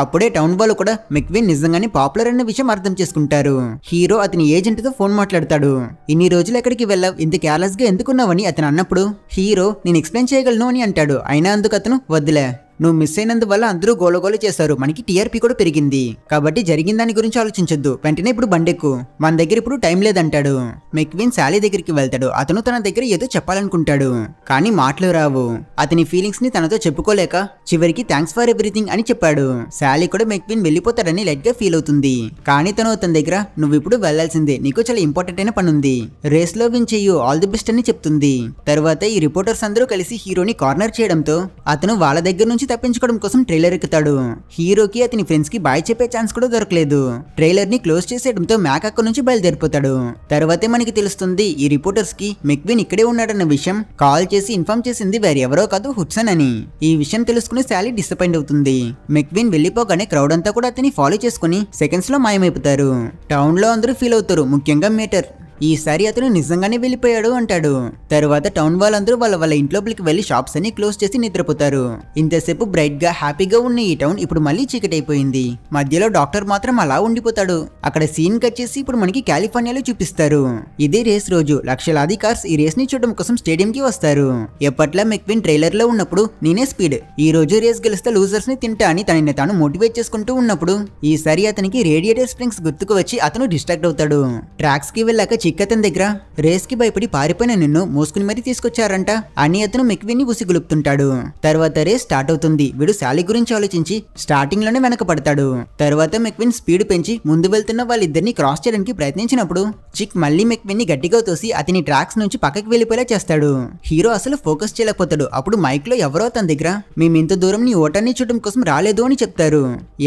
అప్పుడే టౌన్ వాళ్ళు కూడా మెక్విన్ నిజంగానే పాపులర్ అన్న విషయం అర్థం చేసుకుంటారు. హీరో అతని ఏజెంట్ తో ఫోన్ మాట్లాడతాడు. ఇన్ని రోజులు ఎక్కడికి వెళ్ళావు, ఇంత కేర్లెస్ గా ఎందుకున్నావని అతను అన్నప్పుడు హీరో నేను ఎక్స్ప్లెయిన్ చేయగలను అని అంటాడు. అయినా అందుకు అతను వద్దులే, నువ్వు మిస్ అయినందువల్ల అందరూ గోలగోలు చేశారు, మనకి టీఆర్పీ కూడా పెరిగింది, కాబట్టి జరిగిన దాని గురించి ఆలోచించొద్దు, వెంటనే ఇప్పుడు బండెక్కు, మన దగ్గర ఇప్పుడు టైం లేదంటాడు. మెక్విన్ శాలీ దగ్గరికి వెళ్తాడు. అతను తన దగ్గర ఏదో చెప్పాలనుకుంటాడు కానీ మాటలు రావు. అతని ఫీలింగ్స్ ని తనతో చెప్పుకోలేక చివరికి థ్యాంక్స్ ఫర్ ఎవ్రీథింగ్ అని చెప్పాడు. శాలీ కూడా మెక్విన్ వెళ్ళిపోతాడని లైట్ గా ఫీల్ అవుతుంది. కానీ తను అతని దగ్గర నువ్వు ఇప్పుడు వెళ్లాల్సిందే, నీకు చాలా ఇంపార్టెంట్ అయిన పని ఉంది, రేస్ లో విన్ చెయ్యు, ఆల్ ది బెస్ట్ అని చెప్తుంది. తర్వాత ఈ రిపోర్టర్స్ అందరూ కలిసి హీరోని కార్నర్ చేయడంతో అతను వాళ్ళ దగ్గర నుంచి తప్పించుకోవడం కోసం ట్రైలర్ ఎక్కుతాడు. హీరోకి అతని ఫ్రెండ్స్ కి బాయ్ చెప్పే ఛాన్స్ కూడా దొరకలేదు. ట్రైలర్ ని క్లోజ్ చేసేయడంతో మ్యాక్ అక్కడ నుంచి బయలుదేరిపోతాడు. తర్వాతే మనకి తెలుస్తుంది ఈ రిపోర్టర్స్ కి మెక్విన్ ఇక్కడే ఉన్నాడన్న విషయం కాల్ చేసి ఇన్ఫార్మ్ చేసింది వేరెవరో కాదు, హుడ్సన్ అని. ఈ విషయం తెలుసుకుని శాలీ డిసప్పాయింట్ అవుతుంది. మెక్విన్ వెళ్ళిపోగానే క్రౌడ్ అంతా కూడా అతని ఫాలో చేసుకుని సెకండ్స్ లో మాయమైపోతారు. టౌన్ లో అందరూ ఫీల్ అవుతారు, ముఖ్యంగా మేటర్. ఈసారి అతను నిజంగానే వెళ్ళిపోయాడు అంటాడు. తర్వాత టౌన్ వాళ్ళందరూ వాళ్ళ ఇంట్లోపలికి వెళ్లి షాప్స్ అన్ని క్లోజ్ చేసి నిద్రపోతారు. ఇంతసేపు బ్రైట్ గా హ్యాపీగా ఉన్న ఈ టౌన్ ఇప్పుడు మళ్ళీ చీకటైపోయింది. మధ్యలో డాక్టర్ మాత్రం అలా ఉండిపోతాడు. అక్కడ సీన్ కట్ చేసి ఇప్పుడు మనకి కాలిఫోర్నియాలో చూపిస్తారు. ఇదే రేస్ రోజు లక్షలాది కార్స్ ఈ రేస్ ని చూడడం కోసం స్టేడియం కి వస్తారు. ఎప్పట్లా మెక్విన్ ట్రైలర్ లో ఉన్నప్పుడు నేనే స్పీడ్, ఈ రోజు రేస్ గెలిస్తే లూజర్స్ ని తింటా అని తనని తాను మోటివేట్ చేసుకుంటూ ఉన్నప్పుడు ఈసారి అతనికి రేడియేటర్ స్ప్రింగ్స్ గుర్తుకు వచ్చి అతను డిస్ట్రాక్ట్ అవుతాడు. ట్రాక్స్ కి వెళ్ళాక అతని దగ్గర రేస్ కి భయపడి పారిపోయిన నిన్ను మోసుకుని మరీ తీసుకొచ్చారంట అని అతను మెక్విన్ ని ఉసిగొలుపుతుంటాడు. తర్వాత రేస్ స్టార్ట్ అవుతుంది. వీడు శాలీ గురించి ఆలోచించి స్టార్టింగ్ లోనే వెనక పడతాడు. తర్వాత మెక్విన్ స్పీడ్ పెంచి ముందు వెళ్తున్న వాళ్ళిద్దరిని క్రాస్ చేయడానికి ప్రయత్నించినప్పుడు చిక్ మళ్ళీ మెక్విన్ ని గట్టిగా తోసి అతని ట్రాక్స్ నుంచి పక్కకి వెళ్ళిపోయేలా చేస్తాడు. హీరో అసలు ఫోకస్ చేయలేకపోతాడు. అప్పుడు మైక్ లో ఎవరో తన దగ్గర మేము ఇంత దూరం నీ ఓటాన్ని చూడడం కోసం రాలేదు అని చెప్తారు.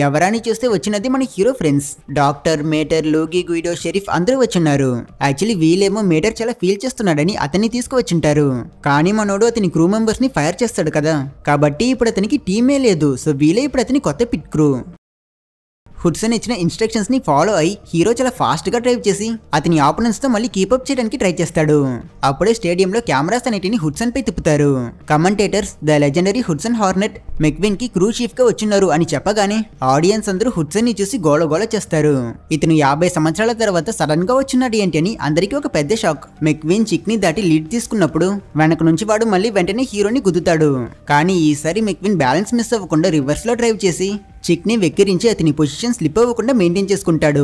ఎవరాని చూస్తే వచ్చినది మన hero friends, doctor, Mater, Luigi, Guido, Sheriff అందరూ వచ్చున్నారు. యాక్చువల్లీ వీళ్ళేమో మేటర్ చాలా ఫీల్ చేస్తున్నాడని అతన్ని తీసుకువచ్చుంటారు. కానీ మనోడు అతని క్రూ మెంబర్స్ ని ఫైర్ చేస్తాడు కదా, కాబట్టి ఇప్పుడు అతనికి టీమే లేదు. సో వీళ్ళే ఇప్పుడు అతని కొత్త పిట్ క్రూ. హుడ్సన్ ఇచ్చిన ఇన్స్ట్రక్షన్స్ ని ఫాలో అయి హీరో చాలా ఫాస్ట్ గా డ్రైవ్ చేసి అతని ఆపోనెంట్స్ తో మళ్ళీ కీపప్ చేయడానికి ట్రై చేస్తాడు. అప్పుడే స్టేడియంలో కెమెరాస్ అన్నిటిని హుడ్సన్ పై తిప్పుతారు. Commentators the legendary Hudson Hornet McQueen కి క్రూ చీఫ్ గా వచ్చున్నారు అని చెప్పగానే ఆడియన్స్ అందరూ హుడ్సన్ ని చూసి గోలగోల చేస్తారు. ఇతను 50 సంవత్సరాల తర్వాత సడన్ గా వచ్చినాడు ఏంటి అని అందరికీ ఒక పెద్ద షాక్. మెక్విన్ చిక్ ని దాటి లీడ్ తీసుకున్నప్పుడు వెనక నుంచి వాడు మళ్ళీ వెంటనే హీరోని గుద్దుతాడు. కానీ ఈసారి మెక్విన్ బ్యాలెన్స్ మిస్ అవ్వకుండా రివర్స్ లో డ్రైవ్ చేసి చిక్ ని వెక్కిరించి అతని పొజిషన్ స్లిప్ అవ్వకుండా మెయింటైన్ చేసుకుంటాడు.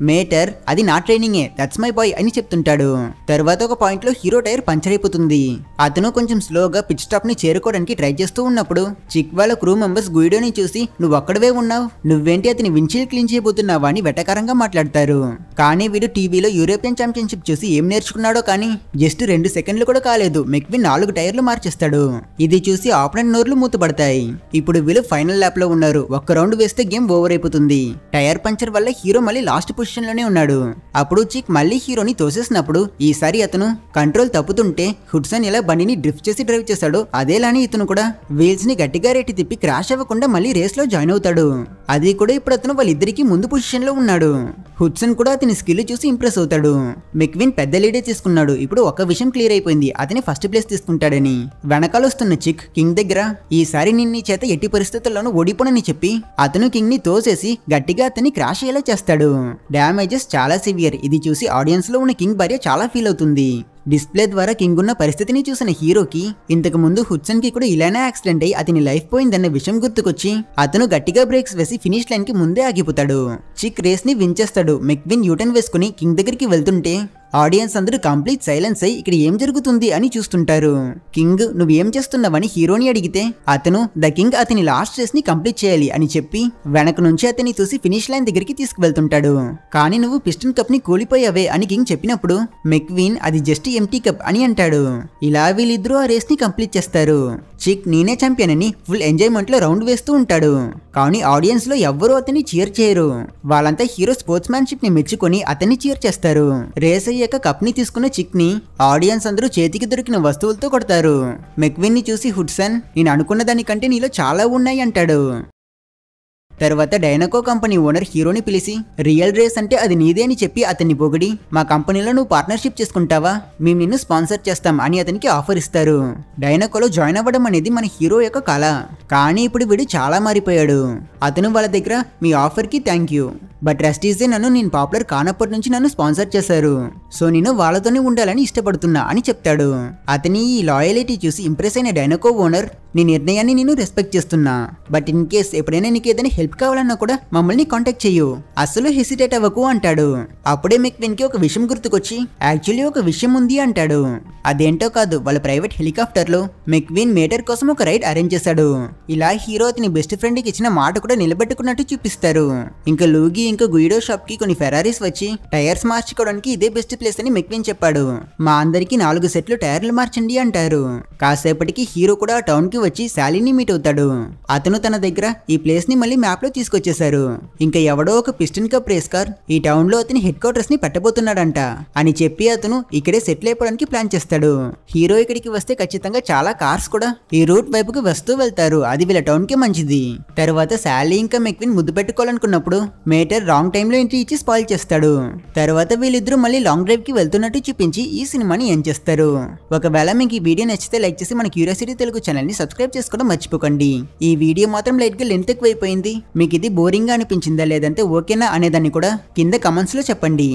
మేటర్ అది నా ట్రైనింగే, దట్స్ మై బాయ్ అని చెప్తుంటాడు. తర్వాత ఒక పాయింట్ లో హీరో టైర్ పంచర్ అయిపోతుంది. అతను కొంచెం స్లోగా పిచ్ స్టాప్ ని చేరుకోవడానికి ట్రై చేస్తూ ఉన్నప్పుడు చిక్ వాళ్ళ క్రూ మెంబర్స్ గుయిడోని చూసి నువ్వు అక్కడవే ఉన్నావు, నువ్వేంటి అతని విండ్షీల్డ్ క్లీన్ చేయబోతున్నావా అని వెటకారంగా మాట్లాడతారు. కానీ వీడు టీవీలో యూరోపియన్ ఛాంపియన్షిప్ చూసి ఏం నేర్చుకున్నాడో కానీ జస్ట్ 2 సెకండ్లు కూడా కాలేదు మెక్విన్ 4 టైర్లు మార్చేస్తాడు. ఇది చూసి ఆపోనెంట్ నోర్లు మూతపడతాయి. ఇప్పుడు వీళ్ళు ఫైనల్ ల్యాప్ లో ఉన్నారు. ఒక్క రౌండ్ రౌండ్ వేస్తే గేమ్ ఓవర్ అయిపోతుంది. టైర్ పంచర్ వల్ల హీరో మళ్ళీ లాస్ట్ పొజిషన్ లోనే ఉన్నాడు. అప్పుడు చిక్ మళ్ళీ హీరోని తోసేసినప్పుడు ఈసారి అతను కంట్రోల్ తప్పుతుంటే హుడ్సన్ ఎలా బండిని డ్రిఫ్ట్ చేసి డ్రైవ్ చేశాడో అదేలానే ఇతను కూడా వీల్స్ ని గట్టిగా రేటి తిప్పి క్రాష్ అవ్వకుండా మళ్ళీ రేస్ లో జాయిన్ అవుతాడు. అది కూడా ఇప్పుడు అతను వాళ్ళిద్దరికి ముందు పొజిషన్ లో ఉన్నాడు. హుడ్సన్ కూడా అతని స్కిల్ చూసి ఇంప్రెస్ అవుతాడు. మెక్విన్ పెద్ద లీడే తీసుకున్నాడు. ఇప్పుడు ఒక విషయం క్లియర్ అయిపోయింది, అతని ఫస్ట్ ప్లేస్ తీసుకుంటాడని. వెనకాల వస్తున్న చిక్ కింగ్ దగ్గర ఈసారి నిన్ని చేత ఎట్టి పరిస్థితుల్లోనూ ఓడిపోనని చెప్పి అతను కింగ్ ని తోసేసి గట్టిగా అతన్ని క్రాష్ అయ్యేలా చేస్తాడు. డ్యామేజెస్ చాలా సివియర్. ఇది చూసి ఆడియన్స్ లో ఉన్న కింగ్ భార్య చాలా ఫీల్ అవుతుంది. డిస్ప్లే ద్వారా కింగ్ ఉన్న పరిస్థితిని చూసిన హీరోకి ఇంతకు ముందు హుడ్సన్ కి కూడా ఇలానే యాక్సిడెంట్ అయ్యి అతని లైఫ్ పోయిందన్న విషయం గుర్తుకొచ్చి అతను గట్టిగా బ్రేక్స్ వేసి ఫినిష్ లైన్ కి ముందే ఆగిపోతాడు. చిక్ రేస్ ని విన్ చేస్తాడు. మెక్విన్ యూటర్న్ వేసుకుని కింగ్ దగ్గరికి వెళ్తుంటే ఆడియన్స్ అందరూ కంప్లీట్ సైలెన్స్ అయ్యి ఇక్కడ ఏం జరుగుతుంది అని చూస్తుంటారు. కింగ్ నువ్వేం చేస్తున్నావని హీరోని అడిగితే అతను ద కింగ్ అతని లాస్ట్ రేస్ ని కంప్లీట్ చేయాలి అని చెప్పి వెనక నుంచి అతన్ని చూసి ఫినిష్ లైన్ దగ్గరికి తీసుకువెళ్తుంటాడు. కానీ నువ్వు పిస్టన్ కప్ ని కూలిపోయావే అని కింగ్ చెప్పినప్పుడు మెక్విన్ అది జస్ట్ ఎంటీ కప్ అని అంటాడు. ఇలా వీళ్ళిద్దరూ ఆ రేస్ ని కంప్లీట్ చేస్తారు. చిక్ నేనే ఛాంపియన్ అని ఫుల్ ఎంజాయ్మెంట్ లో రౌండ్ వేస్తూ ఉంటాడు. కానీ ఆడియన్స్ లో ఎవ్వరూ అతన్ని చీర్ చేయరు. వాళ్ళంతా హీరో స్పోర్ట్స్ మ్యాన్షిప్ ని మెచ్చుకొని అతన్ని చీర్ చేస్తారు. రేస్ అయ్యాక కప్ ని తీసుకున్న చిక్ ని ఆడియన్స్ అందరూ చేతికి దొరికిన వస్తువులతో కొడతారు. మెక్విన్ ని చూసి హుడ్సన్ నేను అనుకున్న దానికంటే నీలో చాలా ఉన్నాయి అంటాడు. తర్వాత డైనకో కంపెనీ ఓనర్ హీరోని పిలిచి రియల్ రేస్ అంటే అది నీదే అని చెప్పి అతన్ని పొగిడి మా కంపెనీలో నువ్వు పార్ట్నర్షిప్ చేసుకుంటావా, మేము నిన్ను స్పాన్సర్ చేస్తాం అని అతనికి ఆఫర్ ఇస్తారు. డైనకోలో జాయిన్ అవ్వడం అనేది మన హీరో యొక్క కళ. కానీ ఇప్పుడు వీడు చాలా మారిపోయాడు. అతను వాళ్ళ దగ్గర మీ ఆఫర్ కి థ్యాంక్ యూ, బట్ రెస్టీజే నేను పాపులర్ కానప్పటి నుంచి నన్ను స్పాన్సర్ చేశారు, సో నేను వాళ్ళతోనే ఉండాలని ఇష్టపడుతున్నా అని చెప్తాడు. అతని ఈ లాయలిటీ చూసి ఇంప్రెస్ అయిన డైనకో ఓనర్ నీ నిర్ణయాన్ని నేను రెస్పెక్ట్ చేస్తున్నా, బట్ ఇన్ కేస్ ఎప్పుడైనా నీకు ఏదైనా హెల్ప్ కావాలన్నా కూడా మమ్మల్ని కాంటాక్ట్ చెయ్యు, అసలు హెసిటేట్ అవ్వకు అంటాడు. అప్పుడే మెక్విన్ కి ఒక విషయం గుర్తుకొచ్చి యాక్చువల్లీ ఒక విషయం ఉంది అంటాడు. అదేంటో కాదు, వాళ్ళ ప్రైవేట్ హెలికాప్టర్ లో మెక్విన్ మేటర్ కోసం ఒక రైడ్ అరేంజ్ చేశాడు. ఇలా హీరో అతని బెస్ట్ ఫ్రెండ్ కి ఇచ్చిన మాట కూడా నిలబెట్టుకున్నట్టు చూపిస్తారు. ఇంకా లూగి ఇంకా గుయిడో షాప్ కి కొన్ని ఫెరారీస్ వచ్చి టైర్స్ మార్చుకోవడానికి ఇదే బెస్ట్ ప్లేస్ అని మెక్విన్ చెప్పాడు. మా అందరికి 4 సెట్లు టైర్లు మార్చండి అంటారు. కాసేపటికి హీరో కూడా టౌన్ కి వచ్చి శాలీని మీట్ అవుతాడు. అతను తన దగ్గర ఈ ప్లేస్ ని మళ్ళీ మ్యాప్ లో తీసుకొచ్చేశారు. ఇంకా ఎవడో ఒక పిస్టన్ కప్ రేస్ కార్ ఈ టౌన్ లో అతని హెడ్ క్వార్టర్స్ ని పెట్టబోతున్నాడంట అని చెప్పి అతను ఇక్కడే సెటిల్ అయిపోవడానికి ప్లాన్ చేస్తాడు. హీరో ఇక్కడికి వస్తే ఖచ్చితంగా చాలా కార్స్ కూడా ఈ రూట్ వైపుకి వస్తూ వెళ్తారు. అది వీళ్ళ టౌన్ కి మంచిది. తర్వాత శాలీ ఇంకా మెక్విన్ ముద్దు పెట్టుకోవాలనుకున్నప్పుడు మేటర్ రాంగ్ టైమ్ లో ఎంట్రీ ఇచ్చి స్పాయిల్ చేస్తాడు. తర్వాత వీళ్ళిద్దరూ మళ్ళీ లాంగ్ డ్రైవ్ కి వెళ్తున్నట్టు చూపించి ఈ సినిమాని ఏం చేస్తారు. ఒకవేళ మీకు ఈ వీడియో నచ్చితే లైక్ చేసి మన క్యూరియాసిటీ తెలుగు ఛానల్ ని సబ్స్క్రైబ్ చేసుకోవడం మర్చిపోకండి. ఈ వీడియో మాత్రం లైట్ గా లెంత్ ఎక్కువైపోయింది, మీకు ఇది బోరింగ్ గా అనిపించిందా లేదంటే ఓకేనా అనేదాన్ని కూడా కింద కమెంట్స్ లో చెప్పండి.